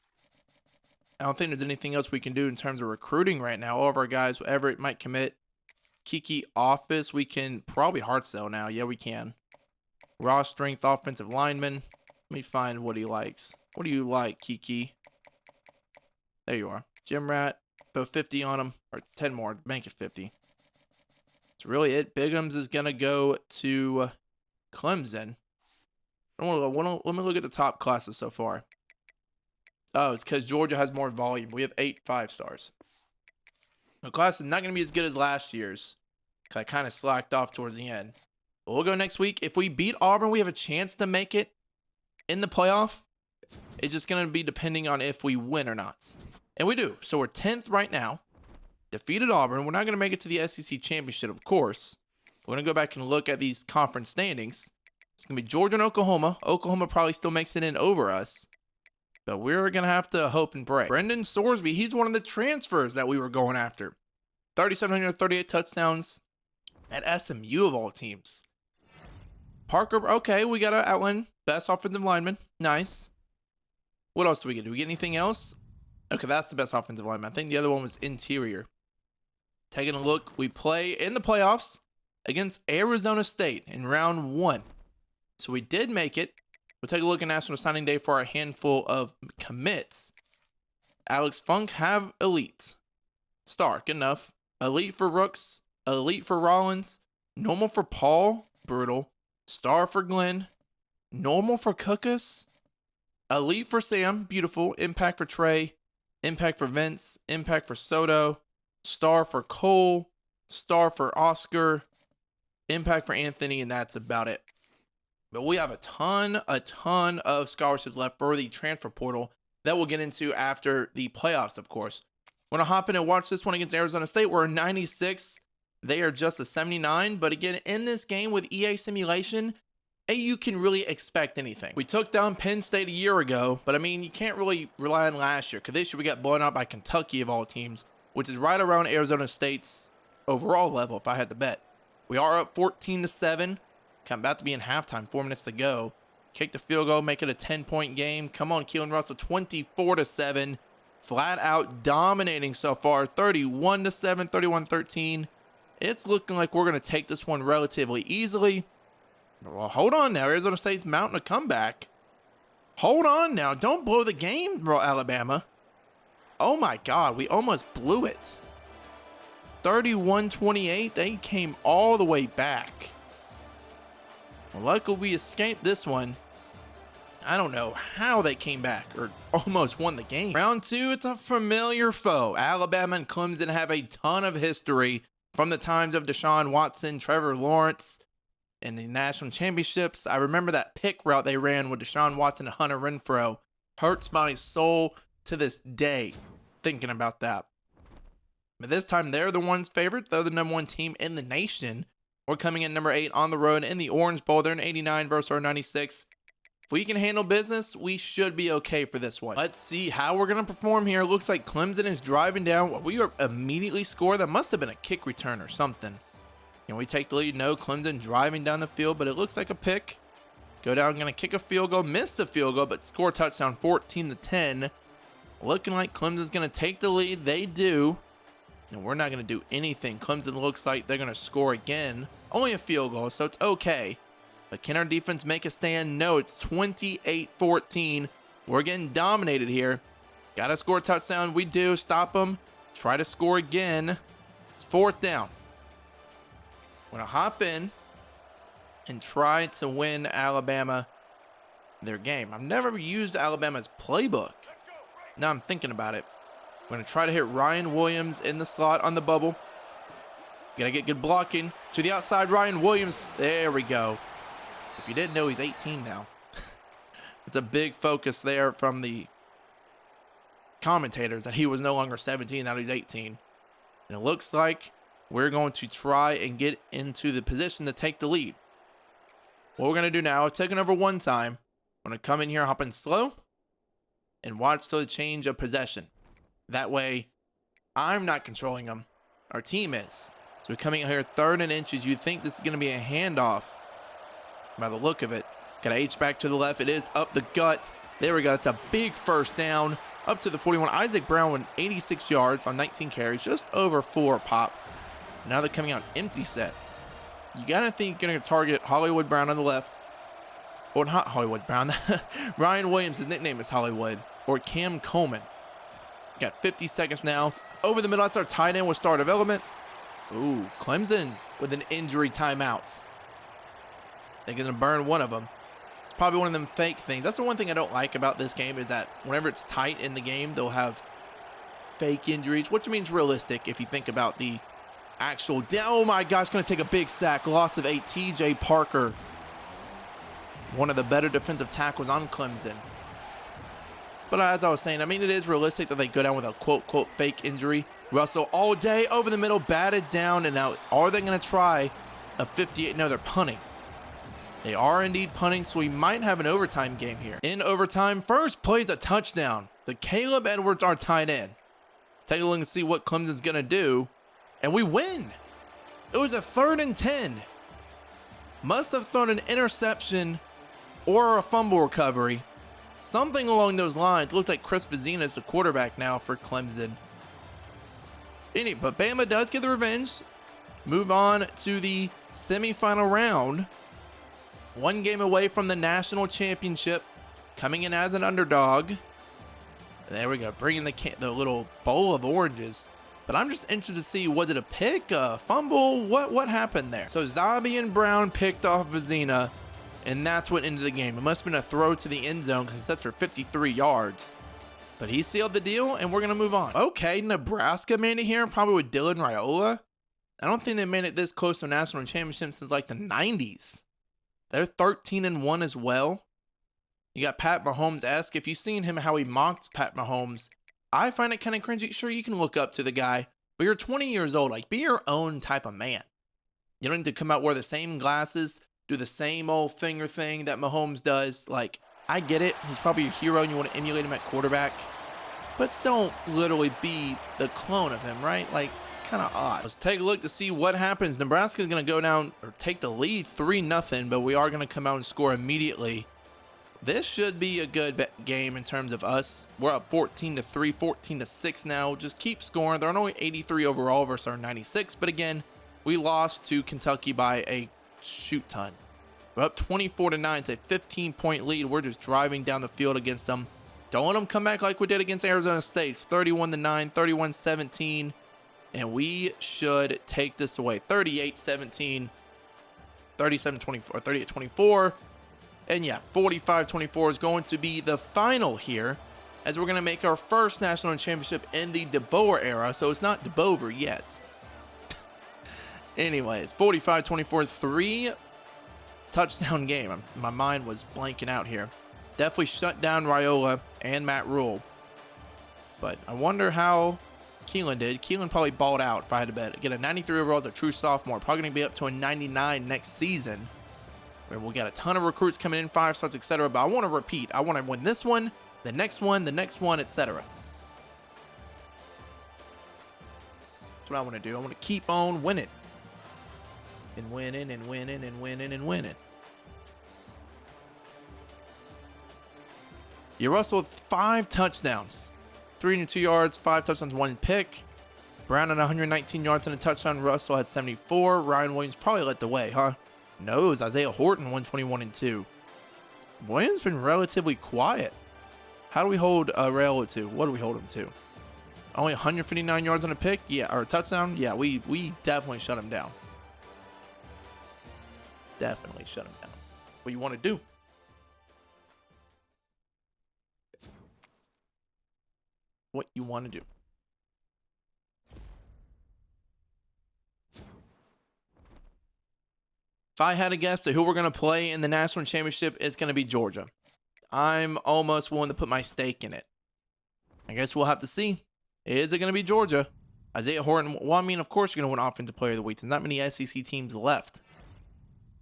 I don't think there's anything else we can do in terms of recruiting right now. All of our guys, whatever it might commit. Kiki Office, we can probably hard sell now. Yeah, we can. Raw strength offensive lineman. Let me find what he likes. What do you like, Kiki? There you are. Gym Rat. Throw 50 on him. Or 10 more. Make it 50. That's really it. Bigums is going to go to Clemson. Let me look at the top classes so far. Oh, it's because Georgia has more volume. We have 8 5-stars. The class is not going to be as good as last year's. I kind of slacked off towards the end. But we'll go next week. If we beat Auburn, we have a chance to make it in the playoff. It's just going to be depending on if we win or not. And we do. So we're 10th right now. Defeated Auburn. We're not going to make it to the SEC championship, of course. We're going to go back and look at these conference standings. It's going to be Georgia and Oklahoma. Oklahoma probably still makes it in over us. But we're going to have to hope and pray. Brendan Sorsby, he's one of the transfers that we were going after. 3,738 touchdowns at SMU of all teams. Parker, okay, we got to outline best offensive lineman. Nice. What else do we get? Do we get anything else? Okay, that's the best offensive lineman. I think the other one was interior. Taking a look, we play in the playoffs against Arizona State in round 1. So we did make it. We'll take a look at National Signing Day for a handful of commits. Alex Funk have elite. Star, good enough. Elite for Rooks. Elite for Rollins. Normal for Paul. Brutal. Star for Glenn. Normal for Cookus. Elite for Sam. Beautiful. Impact for Trey. Impact for Vince. Impact for Soto. Star for Cole. Star for Oscar. Impact for Anthony. And that's about it. But we have a ton of scholarships left for the transfer portal that we'll get into after the playoffs, of course. Want to hop in and watch this one against Arizona State. We're a 96. They are just a 79. But again, in this game with EA Simulation, AU can really expect anything. We took down Penn State a year ago, but I mean, you can't really rely on last year because this year we got blown out by Kentucky of all teams, which is right around Arizona State's overall level if I had to bet. We are up 14-7. About to be in halftime, 4 minutes to go. Kick the field goal, make it a 10-point game. Come on, Kalen Russell, 24-7. Flat out dominating so far, 31-7, 31-13. It's looking like we're going to take this one relatively easily. Well, hold on now. Arizona State's mounting a comeback. Hold on now. Don't blow the game, bro, Alabama. Oh my God, we almost blew it. 31-28. They came all the way back. Well, luckily we escaped this one. I don't know how they came back or almost won the game. Round 2, it's a familiar foe. Alabama and Clemson have a ton of history from the times of Deshaun Watson, Trevor Lawrence, in the national championships. I remember that pick route they ran with Deshaun Watson and Hunter Renfrow. Hurts my soul to this day thinking about that. But this time they're the ones favored. They're the #1 team in the nation. We're coming in number 8 on the road in the Orange Bowl. They're an 89 versus our 96. If we can handle business, we should be okay for this one. Let's see how we're going to perform here. Looks like Clemson is driving down. We are immediately score. That must have been a kick return or something. Can we take the lead? No, Clemson driving down the field, but it looks like a pick. Go down, going to kick a field goal. Missed the field goal, but score touchdown 14-10. Looking like Clemson's going to take the lead. They do. And we're not going to do anything. Clemson looks like they're going to score again. Only a field goal, so it's okay. But can our defense make a stand? No, it's 28-14. We're getting dominated here. Got to score a touchdown. We do. Stop them. Try to score again. It's 4th down. I'm going to hop in and try to win Alabama their game. I've never used Alabama's playbook. Now I'm thinking about it. I'm going to try to hit Ryan Williams in the slot on the bubble. Got to get good blocking. To the outside, Ryan Williams. There we go. If you didn't know, he's 18 now. It's a big focus there from the commentators that he was no longer 17, now he's 18. And it looks like we're going to try and get into the position to take the lead. What we're going to do now, taking over one time. I'm going to come in here, hop in slow, and watch till the change of possession. That way, I'm not controlling them. Our team is. So we're coming in here 3rd and inches. You think this is going to be a handoff by the look of it. Got to H back to the left. It is up the gut. There we go. It's a big 1st down. Up to the 41. Isaac Brown with 86 yards on 19 carries. Just over 4 pop. Now they're coming out empty set. You got to think you're going to target Hollywood Brown on the left. Or not Hollywood Brown. Ryan Williams, his nickname is Hollywood. Or Cam Coleman. Got 50 seconds now. Over the middle, that's our tight end with star development. Ooh, Clemson with an injury timeout. They're going to burn one of them. It's probably one of them fake things. That's the one thing I don't like about this game is that whenever it's tight in the game, they'll have fake injuries, which means realistic if you think about the actual. Oh my gosh, going to take a big sack. Loss of 8. TJ Parker. One of the better defensive tackles on Clemson. But as I was saying, I mean, it is realistic that they go down with a quote fake injury. Russell all day over the middle, batted down, and now are they going to try a 58? No, they're punting. They are indeed punting, so we might have an overtime game here. In overtime, first plays a touchdown. The Caleb Edwards, our tight end. Let's take a look and see what Clemson's going to do. And we win. It was a 3rd and 10. Must have thrown an interception or a fumble recovery. Something along those lines. Looks like Chris Vizina is the quarterback now for Clemson. But Bama does get the revenge. Move on to the semifinal round. One game away from the national championship. Coming in as an underdog. There we go. Bringing the little bowl of oranges. But I'm just interested to see, was it a pick, a fumble? What happened there? So Zombie and Brown picked off Vizina. And that's what ended the game. It must have been a throw to the end zone because that's for 53 yards. But he sealed the deal, and we're going to move on. Okay, Nebraska made it here, probably with Dylan Raiola. I don't think they made it this close to a national championship since like the 90s. They're 13-1 as well. You got Pat Mahomes-esque. If you've seen him, how he mocked Pat Mahomes, I find it kind of cringy. Sure, you can look up to the guy, but you're 20 years old. Like, be your own type of man. You don't need to come out, wear the same glasses, do the same old finger thing that Mahomes does. Like, I get it. He's probably a hero and you want to emulate him at quarterback. But don't literally be the clone of him, right? Like, it's kind of odd. Let's take a look to see what happens. Nebraska's going to go down or take the lead 3-0, but we are going to come out and score immediately. This should be a good game in terms of us. We're up 14-3, 14-6 now. Just keep scoring. They're only 83 overall versus our 96. But again, we lost to Kentucky by a shoot ton. We're up 24-9. It's a 15-point lead. We're just driving down the field against them. Don't let them come back like we did against Arizona State. 31-9, 31-17. And we should take this away. 38-17, 37-24, 38-24. And yeah, 45-24 is going to be the final here, as we're going to make our first national championship in the Deboer era. So it's not Deboer yet. Anyways, 45-24, 3-touchdown game. My mind was blanking out here. Definitely shut down Raiola and Matt Rule. But I wonder how Kalen did. Kalen probably balled out if I had to bet. Get a 93 overall as a true sophomore. Probably going to be up to a 99 next season. Where we'll get a ton of recruits coming in, 5 stars, etc. But I want to repeat. I want to win this one, the next one, etc. That's what I want to do. I want to keep on winning. And winning and winning and winning and winning. You Russell with 5 touchdowns. 302 yards, 5 touchdowns, 1 pick. Brown at 119 yards and a touchdown. Russell had 74. Ryan Williams probably led the way, huh? No, it was Isaiah Horton, 121-2. Williams been relatively quiet. How do we hold Raiola to? What do we hold him to? Only 159 yards on a pick? Yeah, or a touchdown? Yeah, we definitely shut him down. Definitely shut him down. What you want to do? What you want to do? If I had to guess to who we're going to play in the national championship, it's going to be Georgia. I'm almost willing to put my stake in it. I guess we'll have to see. Is it going to be Georgia? Isaiah Horton. Well, I mean, of course you're going to win Offensive Player of the Week. There's not many SEC teams left.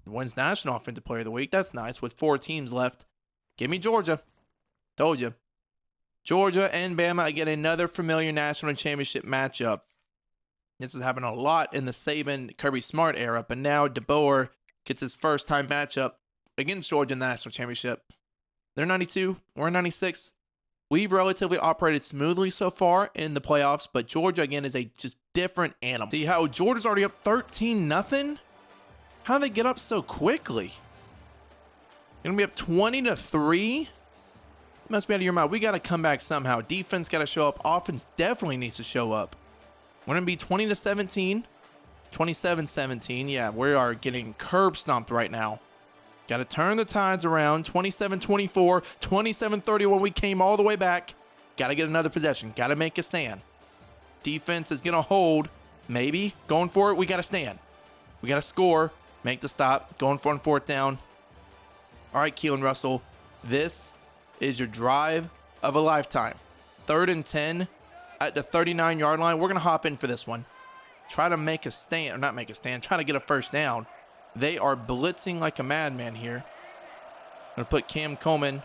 Wins National Offensive Player of the Week. That's nice. With 4 teams left. Give me Georgia. Told you. Georgia and Bama again, another familiar national championship matchup. This is happening a lot in the Saban, Kirby Smart era, but now Deboer gets his first time matchup against Georgia in the national championship. They're 92, we're 96. We've relatively operated smoothly so far in the playoffs, but Georgia again is a just different animal. See how Georgia's already up 13-0? How did they get up so quickly? Gonna be up 20-3. Must be out of your mind. We got to come back somehow. Defense got to show up. Offense definitely needs to show up. We're going to be 20-17. 27-17. Yeah, we are getting curb stomped right now. Got to turn the tides around. 27-24. 27-31. We came all the way back. Got to get another possession. Got to make a stand. Defense is going to hold. Maybe. Going for it. We got to stand. We got to score. Make the stop. Going for it on 4th down. All right, Kalen Russell. This is your drive of a lifetime. 3rd and 10 at the 39-yard line. We're going to hop in for this one. Try to make a stand, or not make a stand, try to get a first down. They are blitzing like a madman here. I'm going to put Cam Coleman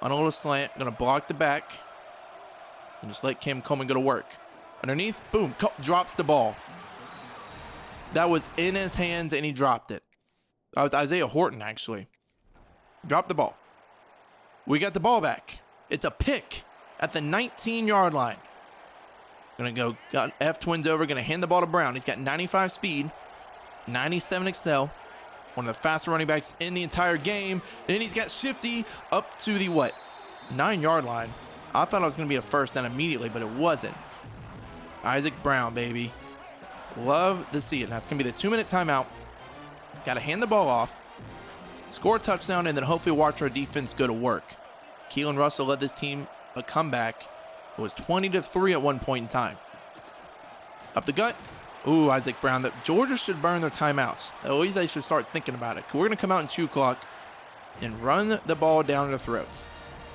on a little slant. I'm going to block the back. And just let Cam Coleman go to work. Underneath, boom, drops the ball. That was in his hands, and he dropped it. That was Isaiah Horton, actually. Dropped the ball. We got the ball back. It's a pick at the 19-yard line. Gonna go, got F twins over, gonna hand the ball to Brown. He's got 95 speed, 97 excel, one of the fastest running backs in the entire game. And he's got Shifty up to the, 9-yard line. I thought it was gonna be a first down immediately, but it wasn't. Isaac Brown, baby. Love to see it. That's gonna be the 2-minute timeout. Gotta hand the ball off, score a touchdown, and then hopefully watch our defense go to work. Kalen Russell led this team a comeback. It was 20-3 at one point in time. Up the gut. Ooh, Isaac Brown. That Georgia should burn their timeouts. At least they should start thinking about it. We're going to come out and chew clock and run the ball down their throats.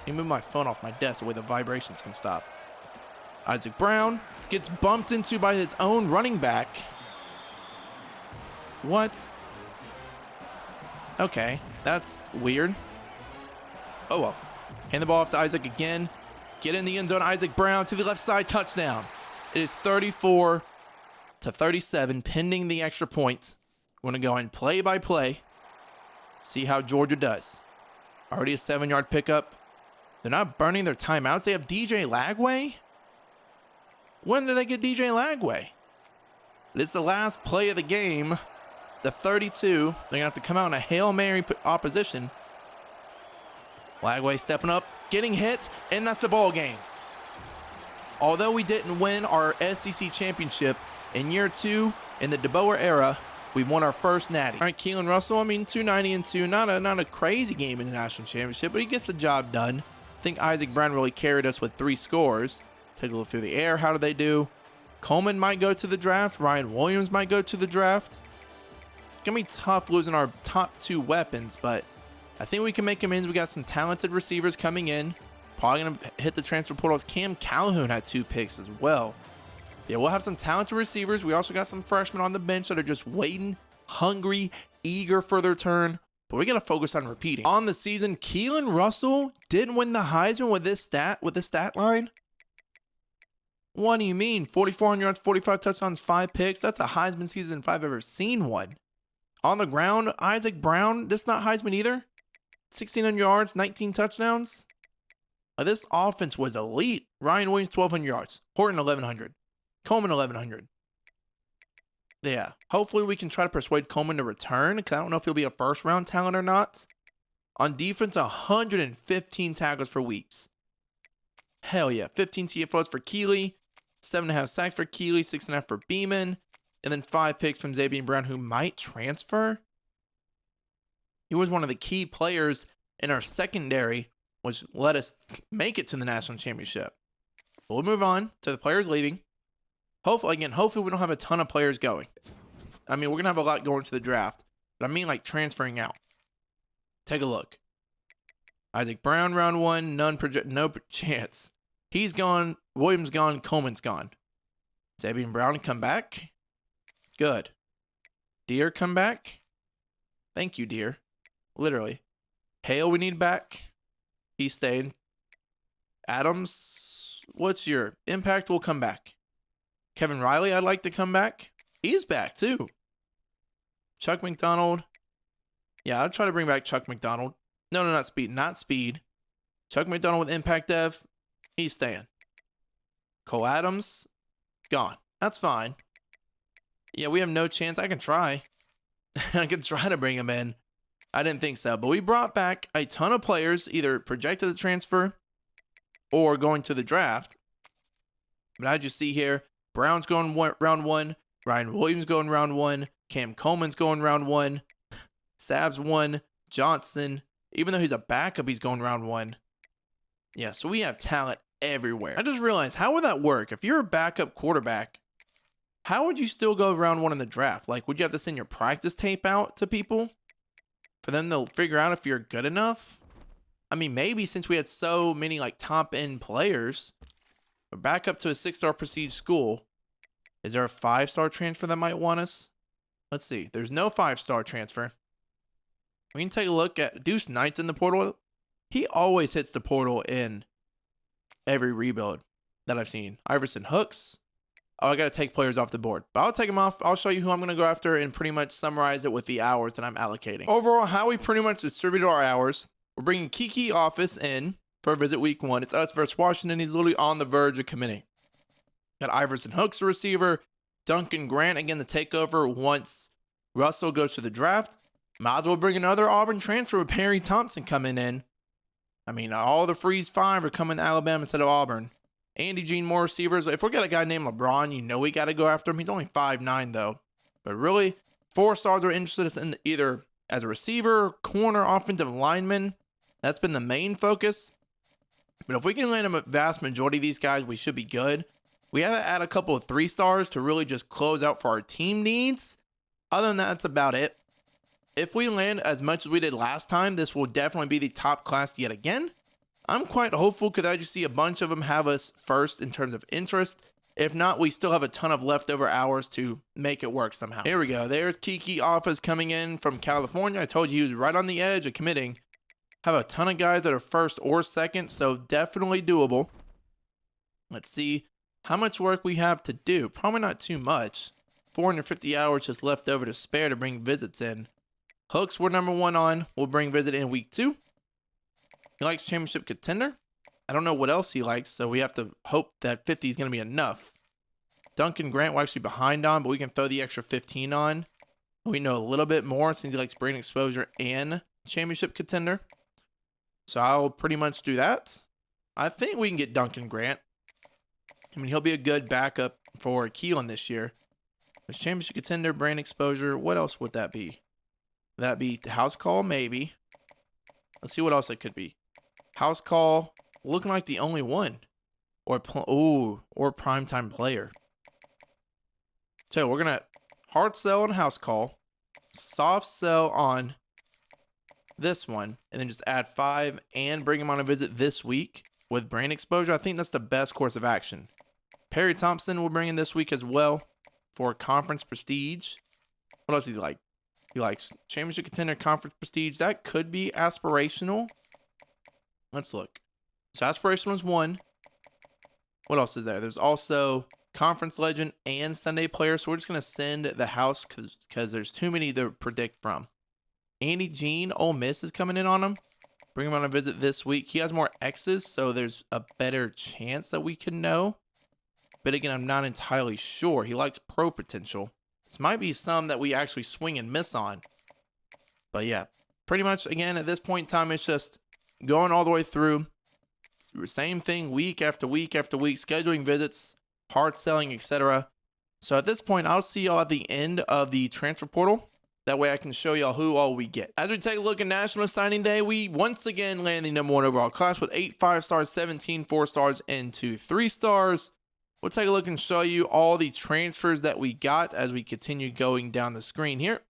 Let me move my phone off my desk so the way the vibrations can stop. Isaac Brown gets bumped into by his own running back. What? Okay, that's weird. Oh well. Hand the ball off to Isaac again. Get in the end zone. Isaac Brown to the left side, touchdown. It is 34-37, pending the extra point. We're going to go in play by play. See how Georgia does. Already a 7-yard pickup. They're not burning their timeouts. They have DJ Lagway. When did they get DJ Lagway? It is the last play of the game. The 32. They're going to have to come out in a Hail Mary opposition. Lagway stepping up, getting hit, and that's the ball game. Although we didn't win our SEC championship in year 2 in the Deboer era, we won our first natty. All right, Kalen Russell, I mean, 290-2, not a crazy game in the national championship, but he gets the job done. I think Isaac Brown really carried us with 3 scores. Take a look through the air. How do they do? Coleman might go to the draft. Ryan Williams might go to the draft. It's going to be tough losing our top 2 weapons, but I think we can make amends. We got some talented receivers coming in. Probably going to hit the transfer portals. Cam Calhoun had 2 picks as well. Yeah, we'll have some talented receivers. We also got some freshmen on the bench that are just waiting, hungry, eager for their turn. But we got to focus on repeating. On the season, Kalen Russell didn't win the Heisman with this stat line. What do you mean? 4,400 yards, 45 touchdowns, 5 picks. That's a Heisman season if I've ever seen one. On the ground, Isaac Brown, this not Heisman either. 1,600 yards, 19 touchdowns. This offense was elite. Ryan Williams, 1,200 yards. Horton, 1,100. Coleman, 1,100. Yeah, hopefully we can try to persuade Coleman to return, because I don't know if he'll be a first-round talent or not. On defense, 115 tackles for Weeks. Hell yeah. 15 TFOs for Keeley, 7.5 sacks for Keeley, 6.5 for Beeman, and then 5 picks from Xavier Brown, who might transfer. He was one of the key players in our secondary, which let us make it to the national championship. But we'll move on to the players leaving. Hopefully we don't have a ton of players going. I mean, we're going to have a lot going to the draft, but I mean like transferring out. Take a look. Isaac Brown, round 1, no chance. He's gone, Williams gone, Coleman's gone. Xavier Brown come back. Good. Deer come back. Thank you, Deer. Literally. Hale we need back. He stayed. Adams, what's your impact? Will come back. Kevin Riley, I'd like to come back. He's back too. Chuck McDonald. Yeah, I'll try to bring back Chuck McDonald. No, not Speed. Not Speed. Chuck McDonald with impact dev. He's staying. Cole Adams. Gone. That's fine. Yeah, we have no chance. I can try. I can try to bring him in. I didn't think so. But we brought back a ton of players, either projected to transfer or going to the draft. But as you see here, Brown's going round 1. Ryan Williams going round 1. Cam Coleman's going round 1. Sabs 1. Johnson. Even though he's a backup, he's going round 1. Yeah, so we have talent everywhere. I just realized, how would that work? If you're a backup quarterback, how would you still go round 1 in the draft? Like, would you have to send your practice tape out to people for them to figure out if you're good enough? I mean, maybe since we had so many like top-end players, we're back up to a 6-star prestige school. Is there a 5-star transfer that might want us? Let's see. There's no 5-star transfer. We can take a look at Deuce Knight's in the portal. He always hits the portal in every rebuild that I've seen. Iverson Hooks. Oh, I got to take players off the board. But I'll take them off. I'll show you who I'm going to go after and pretty much summarize it with the hours that I'm allocating. Overall, how we pretty much distributed our hours. We're bringing Kiki Office in for a visit week 1. It's us versus Washington. He's literally on the verge of committing. Got Iverson Hooks, a receiver. Duncan Grant, again, the takeover once Russell goes to the draft. Might as well bring another Auburn transfer with Perry Thompson coming in. I mean, all the Freeze 5 are coming to Alabama instead of Auburn. Andy Jean, more receivers. If we got a guy named LeBron, you know we got to go after him. He's only 5'9", though. But really, 4 stars are interested in either as a receiver, corner, offensive lineman. That's been the main focus. But if we can land a vast majority of these guys, we should be good. We have to add a couple of 3-stars to really just close out for our team needs. Other than that, that's about it. If we land as much as we did last time, this will definitely be the top class yet again. I'm quite hopeful because I just see a bunch of them have us first in terms of interest. If not, we still have a ton of leftover hours to make it work somehow. Here we go. There's Kiki Office coming in from California. I told you he was right on the edge of committing. Have a ton of guys that are first or second, so definitely doable. Let's see how much work we have to do. Probably not too much. 450 hours just left over to spare to bring visits in. Hooks we're number 1 on. We'll bring visit in week 2. He likes championship contender. I don't know what else he likes, so we have to hope that 50 is going to be enough. Duncan Grant we're actually behind on, but we can throw the extra 15 on. We know a little bit more since he likes brain exposure and championship contender. So I'll pretty much do that. I think we can get Duncan Grant. I mean, he'll be a good backup for Kalen this year. There's championship contender, brain exposure. What else would that be? That be house call, maybe. Let's see what else it could be. House call, looking like the only one. Or primetime player. So we're gonna hard sell on house call, soft sell on this one, and then just add 5 and bring him on a visit this week with brain exposure. I think that's the best course of action. Perry Thompson will bring in this week as well for conference prestige. What else does he like? He likes championship contender, conference prestige. That could be aspirational. Let's look. So aspirational is 1. What else is there? There's also conference legend and Sunday player. So we're just going to send the house because there's too many to predict from. Andy Jean, Ole Miss is coming in on him. Bring him on a visit this week. He has more X's, so there's a better chance that we can know. But again, I'm not entirely sure. He likes pro potential. This might be some that we actually swing and miss on. But yeah, pretty much, again, at this point in time, it's just going all the way through. Same thing week after week after week, scheduling visits, hard selling, etc. So at this point, I'll see y'all at the end of the transfer portal. That way I can show y'all who all we get. As we take a look at National Signing Day, we once again land the number 1 overall class with 8 5-stars, 17 4-stars, and 2 3-stars. We'll take a look and show you all the transfers that we got as we continue going down the screen here.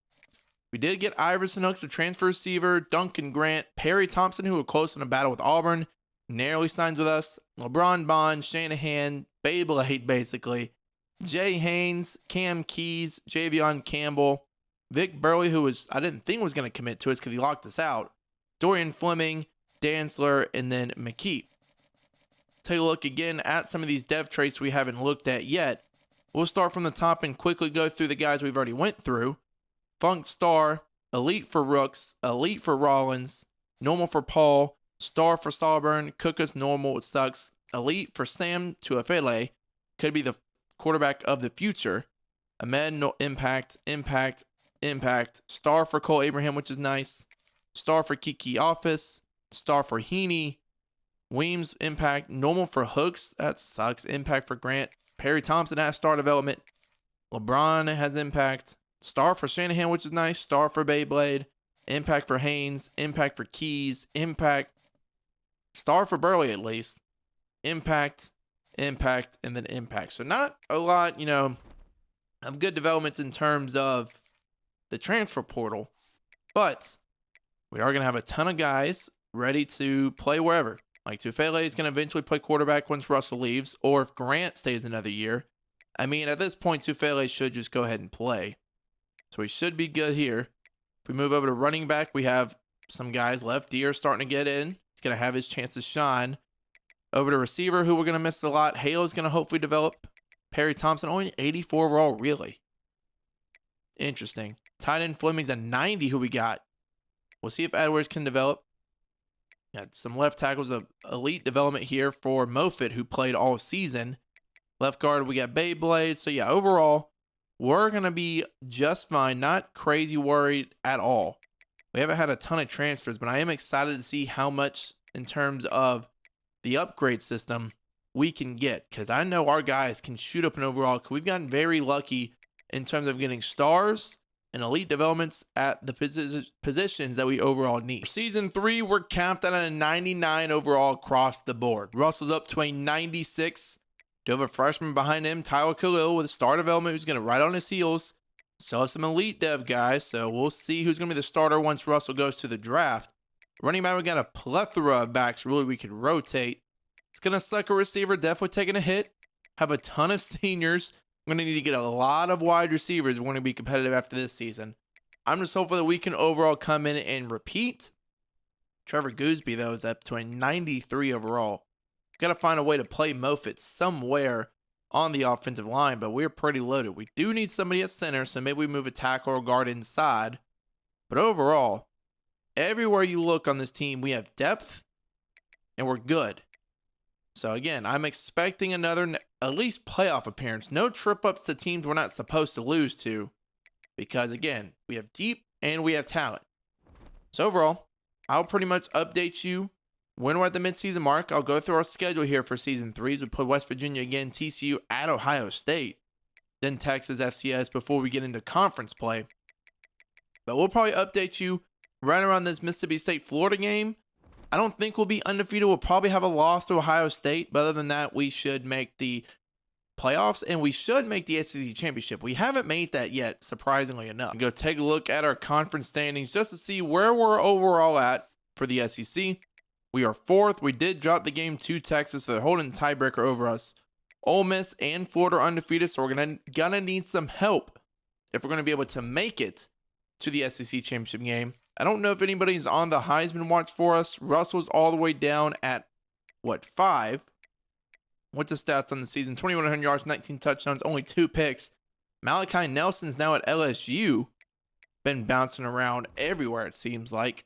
We did get Iverson Hooks, the transfer receiver, Duncan Grant, Perry Thompson, who were close in a battle with Auburn, narrowly signs with us, LeBron Bond, Shanahan, Beyblade basically, Jay Haynes, Cam Keys, Javion Campbell, Vic Burley, who I didn't think was going to commit to us because he locked us out, Dorian Fleming, Dantzler, and then McKee. Take a look again at some of these dev traits we haven't looked at yet. We'll start from the top and quickly go through the guys we've already went through. Funk Star, Elite for Rooks, Elite for Rollins, Normal for Paul, Star for Sauburn, Cook is normal, it sucks. Elite for Sam Tuafele, could be the quarterback of the future. Ahmed, no impact, impact, impact. Star for Cole Abraham, which is nice. Star for Kiki Office, Star for Heaney. Weems, impact. Normal for Hooks, that sucks. Impact for Grant. Perry Thompson has star development. LeBron has impact. Star for Shanahan, which is nice. Star for Beyblade. Impact for Haynes. Impact for Keys. Impact. Star for Burley, at least. Impact, impact, and then impact. So not a lot, of good developments in terms of the transfer portal. But we are going to have a ton of guys ready to play wherever. Like Tufele is going to eventually play quarterback once Russell leaves, or if Grant stays another year. I mean, at this point, Tufele should just go ahead and play. So he should be good here. If we move over to running back, we have some guys left. Deere starting to get in. He's going to have his chance to shine. Over to receiver, who we're going to miss a lot. Halo's going to hopefully develop. Perry Thompson, only 84 overall, really. Interesting. Tight end Fleming's a 90 who we got. We'll see if Edwards can develop. Got some left tackles of elite development here for Moffitt, who played all season. Left guard, we got Beyblade. So, yeah, overall, we're going to be just fine. Not crazy worried at all. We haven't had a ton of transfers, but I am excited to see how much in terms of the upgrade system we can get. Because I know our guys can shoot up an overall. Because we've gotten very lucky in terms of getting stars and elite developments at the positions that we overall need. For season 3, we're capped at a 99 overall across the board. Russell's up to a 96. Do have a freshman behind him, Tyler Khalil, with a star development who's going to ride on his heels. Still have some elite dev guys, so we'll see who's going to be the starter once Russell goes to the draft. Running back, we got a plethora of backs really we could rotate. It's going to suck a receiver, definitely taking a hit. Have a ton of seniors. We're going to need to get a lot of wide receivers. We're going to be competitive after this season. I'm just hopeful that we can overall come in and repeat. Trevor Gooseby, though, is up to a 93 overall. Got to find a way to play Moffitt somewhere on the offensive line, but we're pretty loaded. We do need somebody at center, so maybe we move a tackle or guard inside. But overall, everywhere you look on this team, we have depth, and we're good. So again, I'm expecting another at least playoff appearance. No trip-ups to teams we're not supposed to lose to. Because again, we have deep and we have talent. So overall, I'll pretty much update you when we're at the midseason mark. I'll go through our schedule here for season 3. We play West Virginia again, TCU at Ohio State. Then Texas FCS before we get into conference play. But we'll probably update you right around this Mississippi State-Florida game. I don't think we'll be undefeated. We'll probably have a loss to Ohio State. But other than that, we should make the playoffs and we should make the SEC championship. We haven't made that yet, surprisingly enough. Go take a look at our conference standings just to see where we're overall at for the SEC. We are 4th. We did drop the game to Texas, so they're holding the tiebreaker over us. Ole Miss and Florida are undefeated, so we're gonna need some help if we're gonna be able to make it to the SEC championship game. I don't know if anybody's on the Heisman watch for us. Russell's all the way down at, 5? What's the stats on the season? 2,100 yards, 19 touchdowns, only 2 picks. Malachi Nelson's now at LSU. Been bouncing around everywhere, it seems like.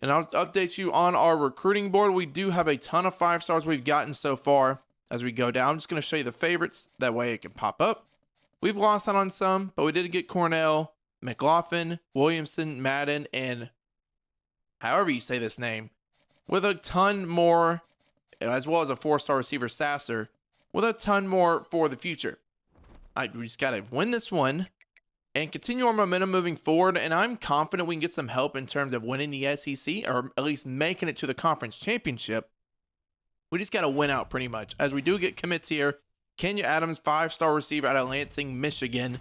And I'll update you on our recruiting board. We do have a ton of 5 stars we've gotten so far as we go down. I'm just going to show you the favorites. That way it can pop up. We've lost out on some, but we did get Cornell, McLaughlin, Williamson, Madden, and however you say this name, with a ton more, as well as a 4-star receiver, Sasser, with a ton more for the future. We just got to win this one and continue our momentum moving forward, and I'm confident we can get some help in terms of winning the SEC, or at least making it to the conference championship. We just got to win out pretty much, as we do get commits here. Kenya Adams, 5-star receiver out of Lansing, Michigan.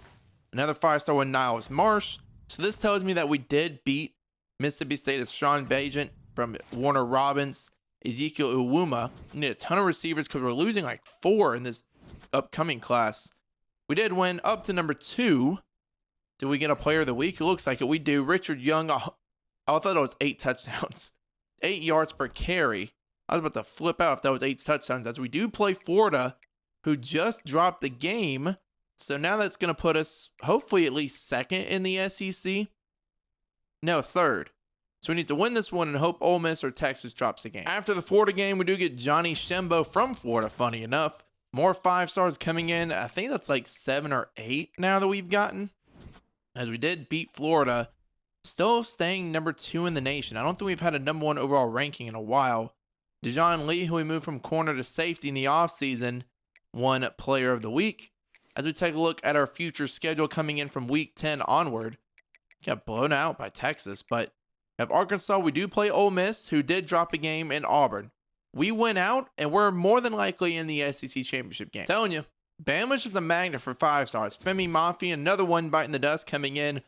Another 5-star one, Niles Marsh. So this tells me that we did beat Mississippi State's Sean Bagent from Warner Robins, Ezekiel Uwuma. We need a ton of receivers because we're losing like 4 in this upcoming class. We did win up to number 2. Did we get a player of the week? It looks like it. We do. Richard Young, I thought it was 8 touchdowns. 8 yards per carry. I was about to flip out if that was 8 touchdowns, as we do play Florida, who just dropped the game. So now that's going to put us hopefully at least 2nd in the SEC. No, 3rd. So we need to win this one and hope Ole Miss or Texas drops a game. After the Florida game, we do get Johnny Shembo from Florida, funny enough. More 5-stars coming in. I think that's like 7 or 8 now that we've gotten. As we did beat Florida, still staying number 2 in the nation. I don't think we've had a number 1 overall ranking in a while. Dejon Lee, who we moved from corner to safety in the offseason, won player of the week. As we take a look at our future schedule coming in from week 10 onward, got blown out by Texas, but we have Arkansas. We do play Ole Miss, who did drop a game, in Auburn. We win out, and we're more than likely in the SEC championship game. I'm telling you, Bama's just a magnet for 5-stars. Femi Mafia, another one biting the dust, coming in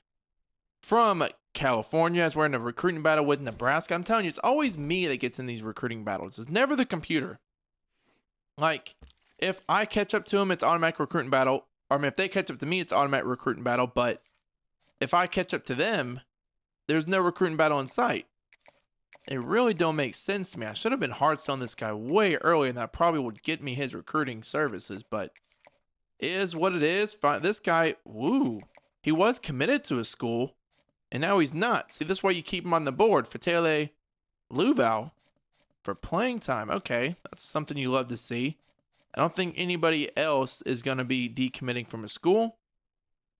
from California as we're in a recruiting battle with Nebraska. I'm telling you, it's always me that gets in these recruiting battles. It's never the computer. Like, if I catch up to them, it's automatic recruiting battle. Or I mean, if they catch up to me, it's automatic recruiting battle. But if I catch up to them, there's no recruiting battle in sight. It really don't make sense to me. I should have been hard selling this guy way earlier, and that probably would get me his recruiting services. But it is what it is. This guy, woo, he was committed to a school, and now he's not. See, this is why you keep him on the board. Fatele Luval for playing time. Okay, that's something you love to see. I don't think anybody else is going to be decommitting from a school.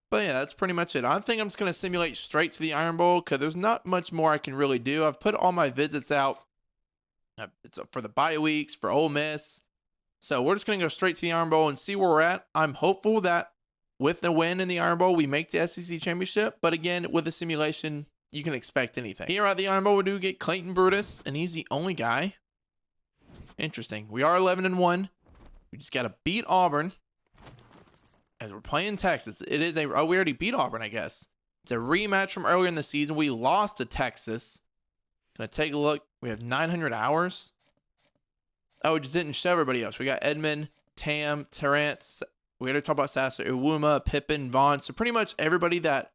But yeah, that's pretty much it. I think I'm just going to simulate straight to the Iron Bowl because there's not much more I can really do. I've put all my visits out. It's for the bye weeks, for Ole Miss. So we're just going to go straight to the Iron Bowl and see where we're at. I'm hopeful that with the win in the Iron Bowl, we make the SEC Championship. But again, with the simulation, you can expect anything. Here at the Iron Bowl, we do get Clayton Brutus, and he's the only guy. Interesting. We are 11-1. We just got to beat Auburn as we're playing Texas. It is we already beat Auburn, I guess. It's a rematch from earlier in the season. We lost to Texas. Gonna take a look. We have 900 hours. Oh, it just didn't show everybody else. We got Edmond, Tam, Terrence. We had to talk about Sasser, Iwuma, Pippen, Vaughn. So pretty much everybody that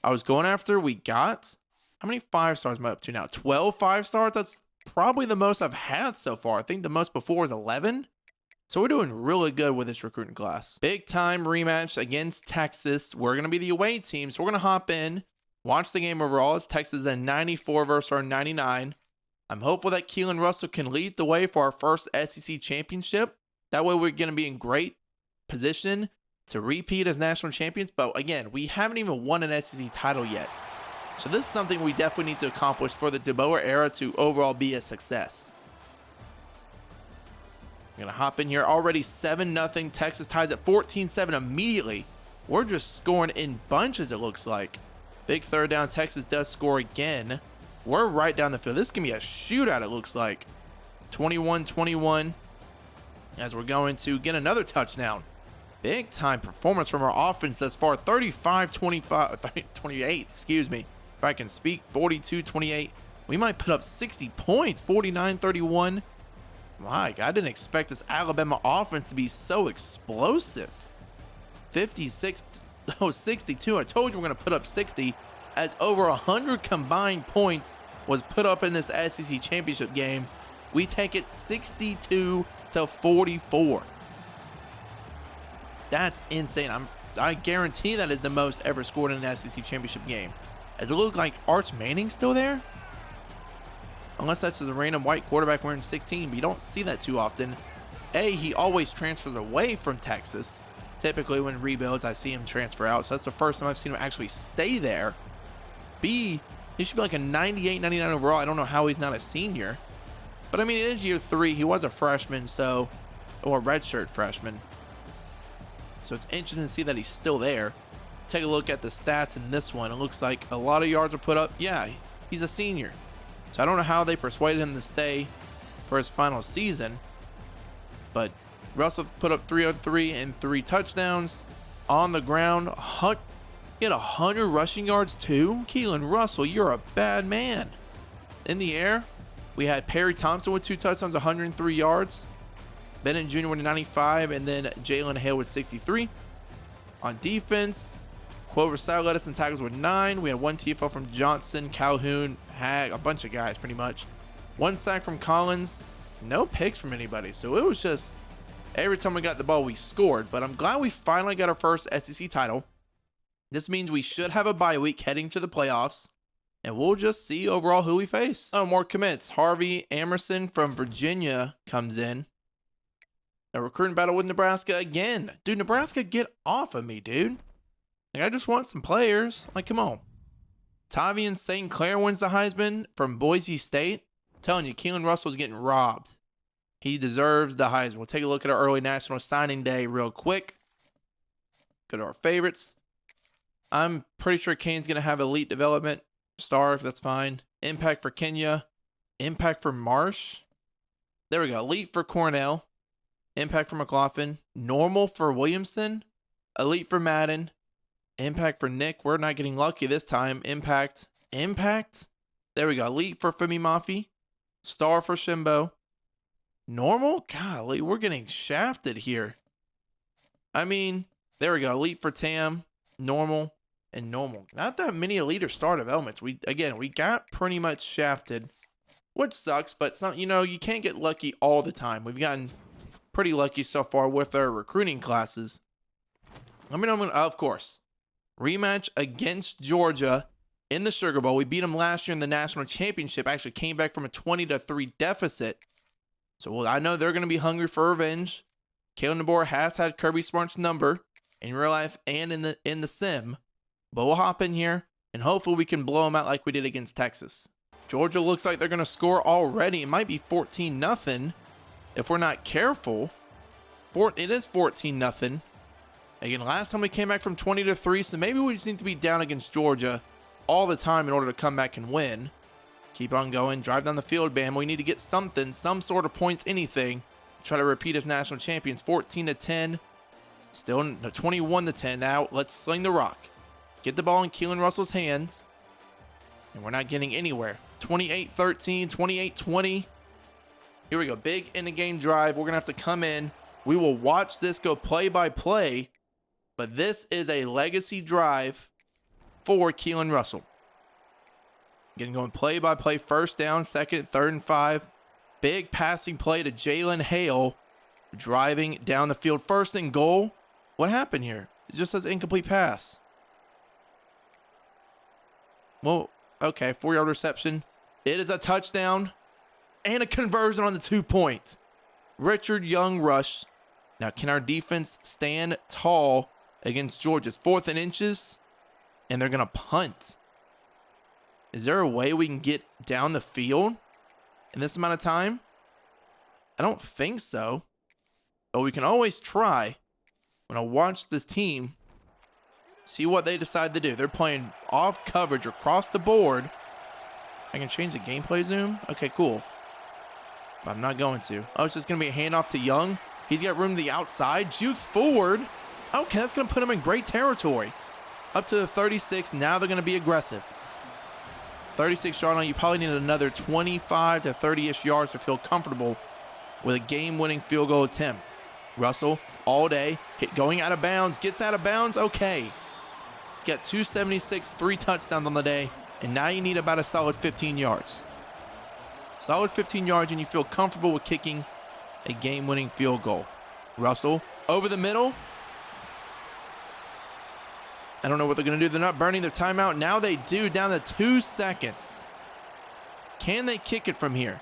I was going after, we got. How many 5-stars am I up to now? 12 5-stars? That's probably the most I've had so far. I think the most before was 11. So we're doing really good with this recruiting class. Big time rematch against Texas. We're going to be the away team. So we're going to hop in, watch the game overall. It's Texas at 94 versus our 99. I'm hopeful that Kalen Russell can lead the way for our first SEC championship. That way we're going to be in great position to repeat as national champions. But again, we haven't even won an SEC title yet. So this is something we definitely need to accomplish for the Deboer era to overall be a success. I'm going to hop in here. Already 7-0. Texas ties at 14-7 immediately. We're just scoring in bunches, it looks like. Big third down. Texas does score again. We're right down the field. This can be a shootout, it looks like. 21-21 as we're going to get another touchdown. Big time performance from our offense thus far. 28, excuse me. If I can speak, 42-28. We might put up 60 points, 49-31. My God, I didn't expect this Alabama offense to be so explosive. 62. I told you we're going to put up 60 as over 100 combined points was put up in this SEC championship game. We take it 62-44. That's insane. I guarantee that is the most ever scored in an SEC championship game. Does it look like Arch Manning's still there? Unless that's just a random white quarterback wearing 16, but you don't see that too often. A, he always transfers away from Texas. Typically when rebuilds, I see him transfer out. So that's the first time I've seen him actually stay there. B, he should be like a 98, 99 overall. I don't know how he's not a senior. But I mean, it is year 3. He was a freshman, or a redshirt freshman. So it's interesting to see that he's still there. Take a look at the stats in this one. It looks like a lot of yards are put up. Yeah, he's a senior. So I don't know how they persuaded him to stay for his final season. But Russell put up 303 and 3 touchdowns on the ground. He had 100 rushing yards too. Kalen Russell, you're a bad man. In the air, we had Perry Thompson with 2 touchdowns, 103 yards. Bennett Jr. with 95, and then Jalen Hale with 63. On defense, Quover Sal led us in tackles with 9. We had 1 TFL from Johnson, Calhoun, Hag, a bunch of guys pretty much. 1 sack from Collins. No picks from anybody. So it was just every time we got the ball, we scored. But I'm glad we finally got our first SEC title. This means we should have a bye week heading to the playoffs. And we'll just see overall who we face. Oh, more commits. Harvey Amerson from Virginia comes in. A recruiting battle with Nebraska again. Dude, Nebraska, get off of me, dude. Like, I just want some players. Like, come on. Tavian St. Clair wins the Heisman from Boise State. I'm telling you, Kalen Russell's getting robbed. He deserves the Heisman. We'll take a look at our early national signing day real quick. Go to our favorites. I'm pretty sure Kane's going to have elite development. Star, if that's fine. Impact for Kenya. Impact for Marsh. There we go. Elite for Cornell. Impact for McLaughlin. Normal for Williamson. Elite for Madden. Impact for Nick. We're not getting lucky this time. Impact. There we go. Elite for Femi Mafi. Star for Shimbo. Normal? Golly, we're getting shafted here. I mean, there we go. Elite for Tam. Normal. And normal. Not that many elite or star developments. We got pretty much shafted, which sucks, but some, you can't get lucky all the time. We've gotten pretty lucky so far with our recruiting classes. I'm gonna, of course, rematch against Georgia in the Sugar Bowl. We beat them last year in the national championship. Actually came back from a 20-3 deficit. So I know they're gonna be hungry for revenge. Kalen Deboer has had Kirby Smart's number in real life and in the sim. But we'll hop in here, and hopefully we can blow them out like we did against Texas. Georgia looks like they're going to score already. It might be 14-0 if we're not careful. It is 14-0. Again, last time we came back from 20-3, so maybe we just need to be down against Georgia all the time in order to come back and win. Keep on going. Drive down the field, Bam. We need to get something, some sort of points, anything, try to repeat as national champions. 14-10. Still no, 21-10 now. Let's sling the rock. Get the ball in Kalen Russell's hands. And we're not getting anywhere. 28-13, 28-20. Here we go. Big in-the-game drive. We're going to have to come in. We will watch this go play by play. But this is a legacy drive for Kalen Russell. Getting going play by play. First down, second, third, and 5. Big passing play to Jalen Hale. Driving down the field. First and goal. What happened here? It just says incomplete pass. Well, okay. 4-yard reception. It is a touchdown. And a conversion on the 2-point. Richard Young rush. Now, can our defense stand tall against Georgia's 4th and inches? And they're going to punt. Is there a way we can get down the field in this amount of time? I don't think so. But we can always try. When I watch this team, see what they decide to do. They're playing off coverage across the board. I can change the gameplay zoom. Okay, cool. But I'm not going to. Oh, it's just going to be a handoff to Young. He's got room to the outside. Jukes forward. Okay, that's going to put him in great territory. Up to the 36. Now they're going to be aggressive. 36-yard line. You probably need another 25 to 30-ish yards to feel comfortable with a game-winning field goal attempt. Russell all day. Going out of bounds. Gets out of bounds. Okay. He's got 276, 3 touchdowns on the day. And now you need about a solid 15 yards. Solid 15 yards and you feel comfortable with kicking a game-winning field goal. Russell over the middle. I don't know what they're going to do. They're not burning their timeout. Now they do, down to 2 seconds. Can they kick it from here?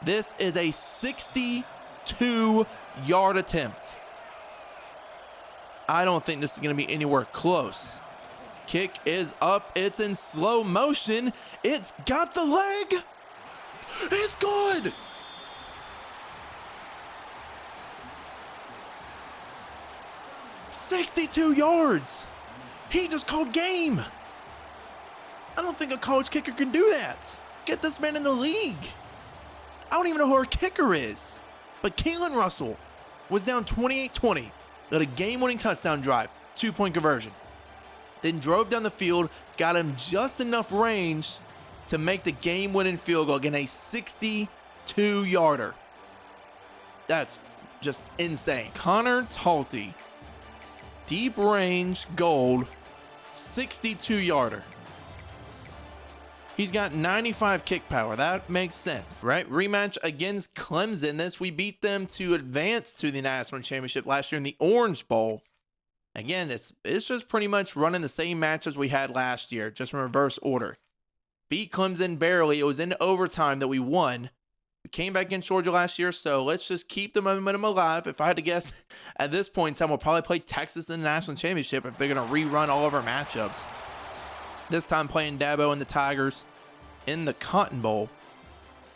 This is a 62-yard attempt. I don't think this is going to be anywhere close. Kick is up. It's in slow motion. It's got the leg. It's good. "62 yards. He just called game. I don't think a college kicker can do that. Get this man in the league. I don't even know who our kicker is. But Kalen Russell was down 28-20. Got a game-winning touchdown drive. 2-point conversion. Then drove down the field. Got him just enough range to make the game-winning field goal. Again, a 62-yarder. That's just insane. Connor Talty. Deep range gold. 62-yarder. He's got 95 kick power. That makes sense, right? Rematch against Clemson. This, we beat them to advance to the national championship last year in the Orange Bowl. Again, it's just pretty much running the same matches we had last year, just in reverse order. Beat Clemson barely. It was in overtime that we won. We came back against Georgia last year, so let's just keep the momentum alive. If I had to guess, at this point in time, we'll probably play Texas in the national championship if they're going to rerun all of our matchups. This time playing Dabo and the Tigers in the Cotton Bowl.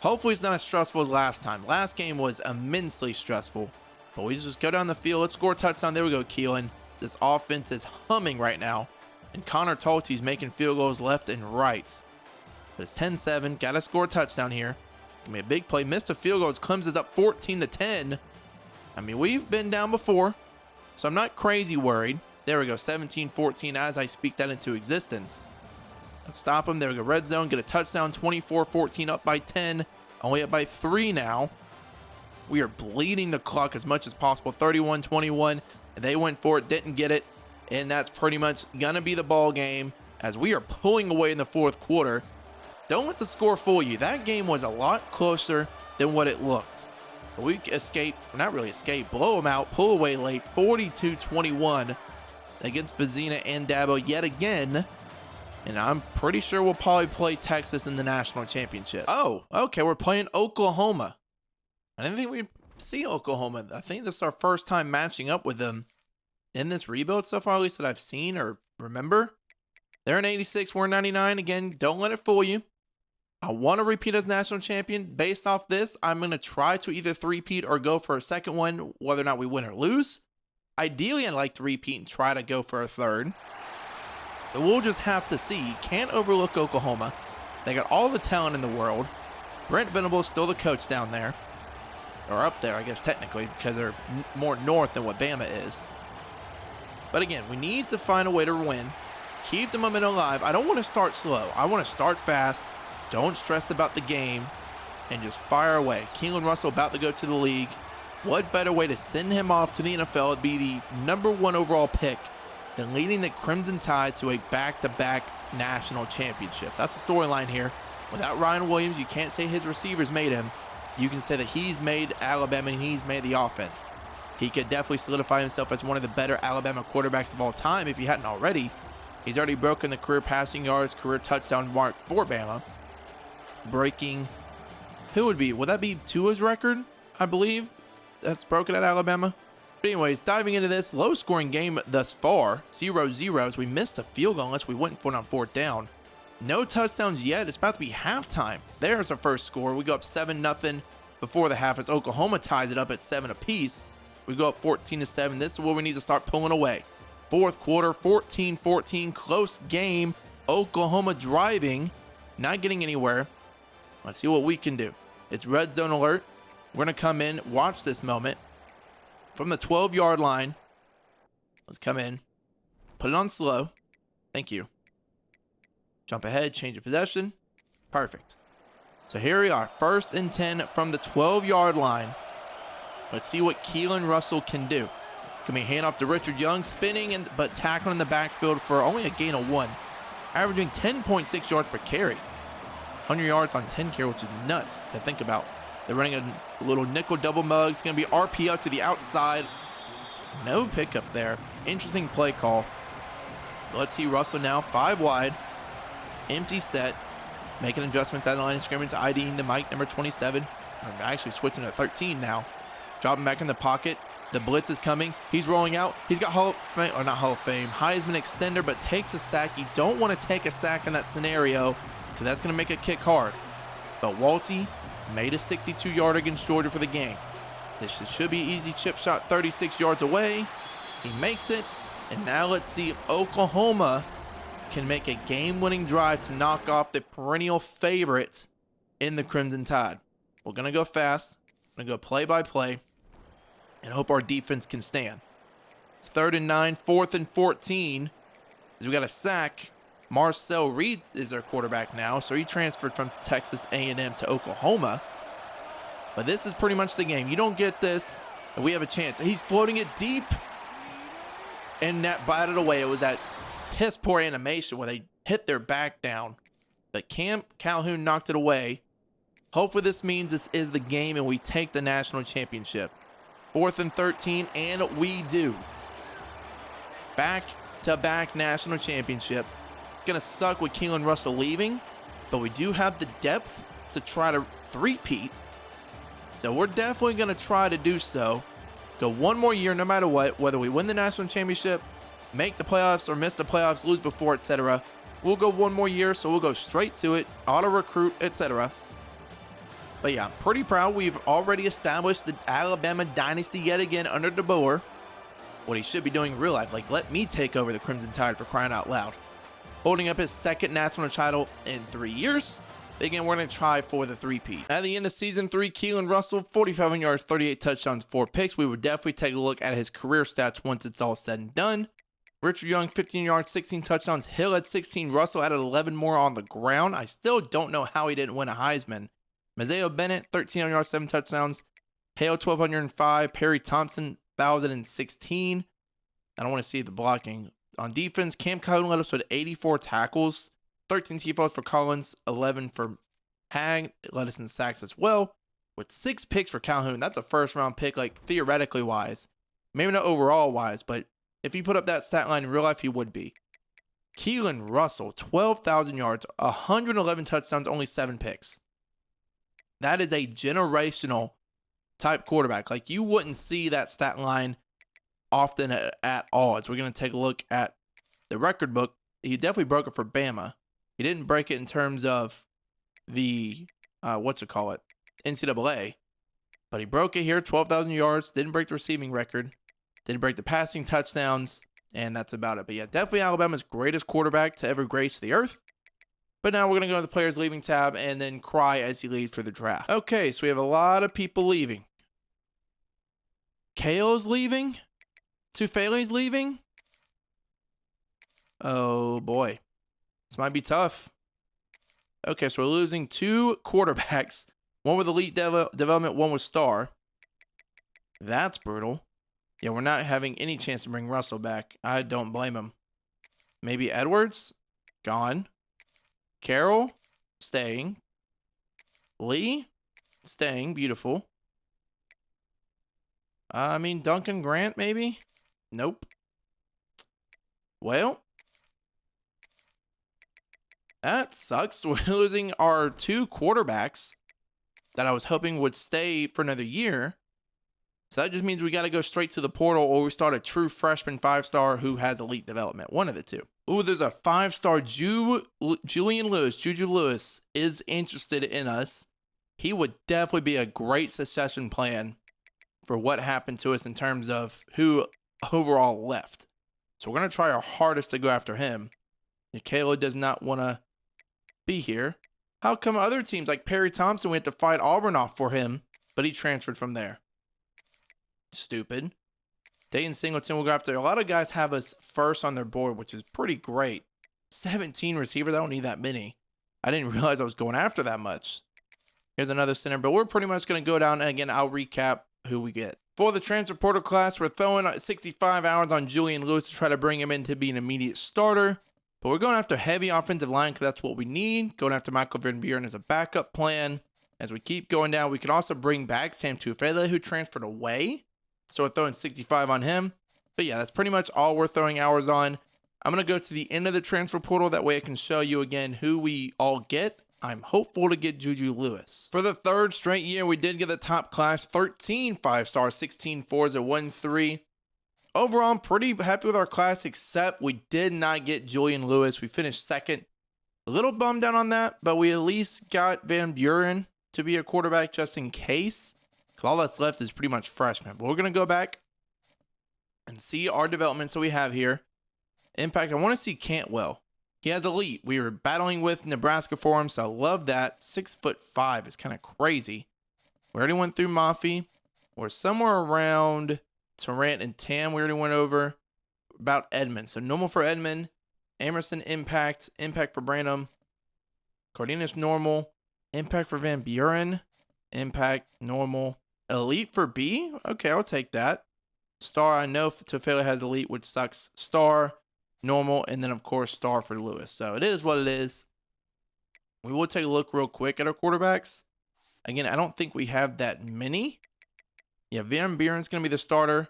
Hopefully it's not as stressful as last time. Last game was immensely stressful. But we just go down the field. Let's score a touchdown. There we go, Keelan. This offense is humming right now. And Connor Talty's making field goals left and right. But it's 10-7. Got to score a touchdown here. Give me a big play. Missed a field goal. Clemson's up 14-10. I mean, we've been down before. So I'm not crazy worried. There we go. 17-14 as I speak that into existence. Let's stop them. There we go. Red zone. Get a touchdown. 24-14 up by 10. Only up by 3 now. We are bleeding the clock as much as possible. 31-21. They went for it. Didn't get it. And that's pretty much going to be the ball game as we are pulling away in the fourth quarter. Don't let the score fool you. That game was a lot closer than what it looked. But we escaped. Not really escape. Blow them out. Pull away late. 42-21 against Vizina and Dabo yet again. And I'm pretty sure we'll probably play Texas in the national championship. Oh, okay. We're playing Oklahoma. I didn't think we'd see Oklahoma. I think this is our first time matching up with them in this rebuild so far, at least that I've seen or remember. They're in 86. We're in 99. Again, don't let it fool you. I want to repeat as national champion. Based off this, I'm going to try to either three-peat or go for a second one, whether or not we win or lose. Ideally, I'd like to repeat and try to go for a third. But we'll just have to see. You can't overlook Oklahoma. They got all the talent in the world. Brent Venables still the coach down there. or up there, I guess, technically, because they're more north than what Bama is. But again, we need to find a way to win. Keep the momentum alive. I don't want to start slow. I want to start fast. Don't stress about the game. And just fire away. Kalen Russell about to go to the league. What better way to send him off to the NFL and be the #1 overall pick than leading the Crimson Tide to a back-to-back national championships? That's the storyline here. Without Ryan Williams, you can't say his receivers made him. You can say that he's made Alabama and he's made the offense. He could definitely solidify himself as one of the better Alabama quarterbacks of all time if he hadn't already. He's already broken the career passing yards, career touchdown mark for Bama. Breaking, who would that be Tua's record, I believe? That's broken at Alabama. But anyways, diving into this low scoring game thus far, 0-0. We missed a field goal unless we went for it on 4th down. No touchdowns yet. It's about to be halftime. There's our first score. We go up 7-0 before the half as Oklahoma ties it up at 7 apiece. We go up 14-7. This is where we need to start pulling away. 4th quarter, 14-14, close game. Oklahoma driving, not getting anywhere. Let's see what we can do. It's red zone alert. We're going to come in, watch this moment. From the 12-yard line, let's come in, put it on slow. Thank you. Jump ahead, change of possession. Perfect. So here we are, 1st and 10 from the 12-yard line. Let's see what Kalen Russell can do. Can we hand off to Richard Young, spinning but tackling in the backfield for only a gain of 1. Averaging 10.6 yards per carry. 100 yards on 10 carry, which is nuts to think about. They're running a little nickel double mug. It's going to be RP out to the outside. No pickup there. Interesting play call. Let's see Russell now, 5 wide. Empty set. Making adjustments at the line of scrimmage, IDing the Mike number 27. I'm actually switching to 13 now. Dropping back in the pocket. The blitz is coming. He's rolling out. He's got Hall of Fame, or not Hall of Fame, Heisman extender, but takes a sack. You don't want to take a sack in that scenario, because that's going to make it kick hard. But Walty made a 62-yarder against Georgia for the game. This should be easy chip shot 36 yards away. He makes it. And now let's see if Oklahoma can make a game-winning drive to knock off the perennial favorites in the Crimson Tide. We're going to go fast. We're going to go play by play and hope our defense can stand. It's 3rd and 9, 4th and 14. As we got a sack. Marcel Reed is our quarterback now, so he transferred from Texas A&M to Oklahoma. But this is pretty much the game. You don't get this, and we have a chance. He's floating it deep, and that batted away. It was that piss poor animation where they hit their back down. But Cam Calhoun knocked it away. Hopefully this means this is the game and we take the national championship. 4th and 13, and we do. Back-to-back national championship. It's going to suck with Kalen Russell leaving, but we do have the depth to try to three-peat. So we're definitely going to try to do so. Go one more year no matter what, whether we win the national championship, make the playoffs or miss the playoffs, lose before, etc. We'll go one more year, so we'll go straight to it, auto-recruit, etc. But yeah, I'm pretty proud. We've already established the Alabama Dynasty yet again under Deboer. What he should be doing in real life, like let me take over the Crimson Tide for crying out loud. Holding up his 2nd national title in 3 years. Again, we're going to try for the three-peat. At the end of season 3, Kalen Russell, 45 yards, 38 touchdowns, 4 picks. We would definitely take a look at his career stats once it's all said and done. Richard Young, 15 yards, 16 touchdowns. Hill had 16. Russell added 11 more on the ground. I still don't know how he didn't win a Heisman. Mazeo Bennett, 13 yards, 7 touchdowns. Hale, 1,205. Perry Thompson, 1,016. I don't want to see the blocking. On defense, Cam Calhoun led us with 84 tackles, 13 TFLs for Collins, 11 for Hag. It led us in sacks as well, with 6 picks for Calhoun. That's a first-round pick, like theoretically wise. Maybe not overall wise, but if he put up that stat line in real life, he would be. Kalen Russell, 12,000 yards, 111 touchdowns, only 7 picks. That is a generational type quarterback. Like, you wouldn't see that stat line often at all. As we're going to take a look at the record book, he definitely broke it for Bama. He didn't break it in terms of the, NCAA. But he broke it here, 12,000 yards. Didn't break the receiving record. Didn't break the passing touchdowns. And that's about it. But yeah, definitely Alabama's greatest quarterback to ever grace the earth. But now we're going to go to the players leaving tab and then cry as he leaves for the draft. Okay, so we have a lot of people leaving. Kale's leaving? Tufele's leaving? Oh boy. This might be tough. Okay, so we're losing 2 quarterbacks. One with elite development, one with star. That's brutal. Yeah, we're not having any chance to bring Russell back. I don't blame him. Maybe Edwards? Gone. Carroll? Staying. Lee? Staying. Beautiful. I mean, Duncan Grant, maybe? Nope. Well, that sucks. We're losing our 2 quarterbacks that I was hoping would stay for another year. So that just means we got to go straight to the portal, or we start a true freshman 5-star who has elite development. One of the two. Ooh, there's a 5-star Julian Lewis. Juju Lewis is interested in us. He would definitely be a great succession plan for what happened to us in terms of who overall left. So we're going to try our hardest to go after him. Kalen does not want to be here. How come other teams like Perry Thompson, we had to fight Auburn off for him, but he transferred from there? Stupid. Dayton Singleton will go after. A lot of guys have us first on their board, which is pretty great. 17 receivers. I don't need that many. I didn't realize I was going after that much. Here's another center, but we're pretty much going to go down, and again, I'll recap who we get. For the transfer portal class, we're throwing 65 hours on Julian Lewis to try to bring him in to be an immediate starter. But we're going after heavy offensive line because that's what we need. Going after Michael Van Buren as a backup plan. As we keep going down, we can also bring back Sam Tufele, who transferred away. So we're throwing 65 on him. But yeah, that's pretty much all we're throwing hours on. I'm going to go to the end of the transfer portal. That way I can show you again who we all get. I'm hopeful to get Juju Lewis. For the 3rd straight year, we did get the top class. 13 5-stars, 16 4s, and 1 3. Overall, I'm pretty happy with our class, except we did not get Julian Lewis. We finished 2nd. A little bummed out on that, but we at least got Van Buren to be a quarterback just in case. Because all that's left is pretty much freshmen. But we're going to go back and see our developments that we have here. Impact, I want to see Cantwell. He has elite. We were battling with Nebraska for him, so I love that. 6'5" is kind of crazy. We already went through Mafi. We're somewhere around Tarrant and Tam. We already went over about Edmond. So normal for Edmond. Emerson, impact. Impact for Branham. Cardenas, normal. Impact for Van Buren. Impact, normal. Elite for B? Okay, I'll take that. Star, I know Tufele has elite, which sucks. Star, normal, and then, of course, star for Lewis. So it is what it is. We will take a look real quick at our quarterbacks. Again, I don't think we have that many. Yeah, Van Buren's going to be the starter.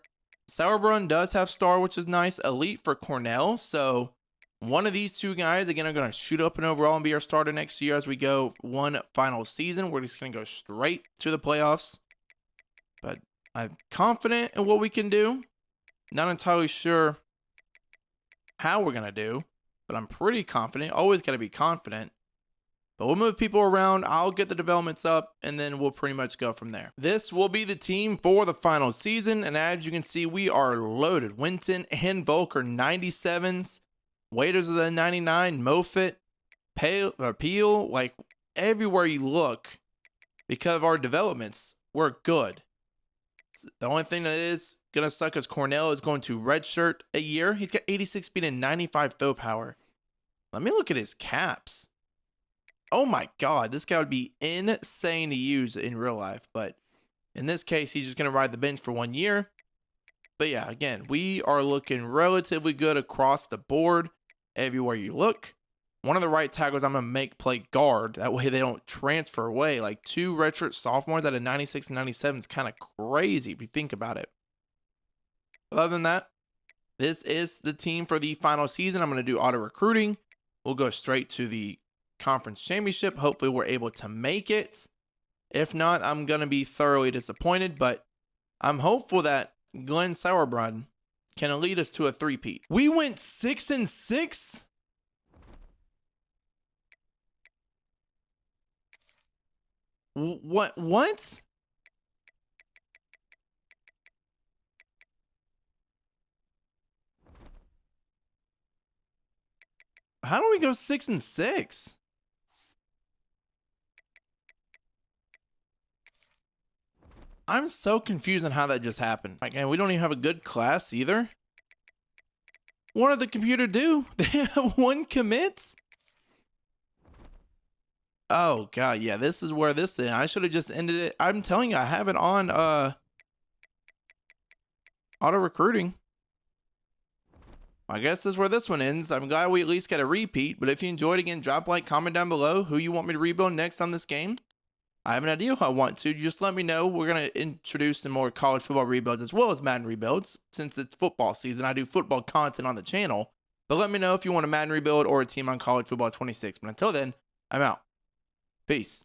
Sauerbrunn does have star, which is nice. Elite for Cornell. So one of these 2 guys, again, are going to shoot up and overall and be our starter next year as we go one final season. We're just going to go straight to the playoffs. But I'm confident in what we can do. Not entirely sure how we're going to do, but I'm pretty confident. Always got to be confident. But we'll move people around. I'll get the developments up, and then we'll pretty much go from there. This will be the team for the final season, and as you can see, we are loaded. Winton and Volk are 97s. Waiters are the 99. Moffitt, Peel, like everywhere you look, because of our developments, we're good. The only thing that is going to suck is Cornell is going to redshirt a year. He's got 86 speed and 95 throw power. Let me look at his caps. Oh my God, this guy would be insane to use in real life. But in this case, he's just going to ride the bench for 1 year. But yeah, again, we are looking relatively good across the board everywhere you look. One of the right tackles I'm going to make play guard. That way they don't transfer away. Like 2 redshirt sophomores at a 96 and 97 is kind of crazy if you think about it. Other than that, this is the team for the final season. I'm going to do auto recruiting. We'll go straight to the conference championship. Hopefully we're able to make it. If not, I'm going to be thoroughly disappointed, but I'm hopeful that Glenn Sauerbrunn can lead us to a 3-peat. We went 6-6. What? How do we go 6-6? I'm so confused on how that just happened. Like, and we don't even have a good class either. What did the computer do? They have 1 commit? Oh, God, yeah, this is where this is. I should have just ended it. I'm telling you, I have it on auto recruiting. I guess this is where this one ends. I'm glad we at least got a repeat, but if you enjoyed, again, drop a like, comment down below who you want me to rebuild next on this game. I have an idea who I want to. Just let me know. We're going to introduce some more college football rebuilds as well as Madden rebuilds. Since it's football season, I do football content on the channel. But let me know if you want a Madden rebuild or a team on college football 26. But until then, I'm out. Peace.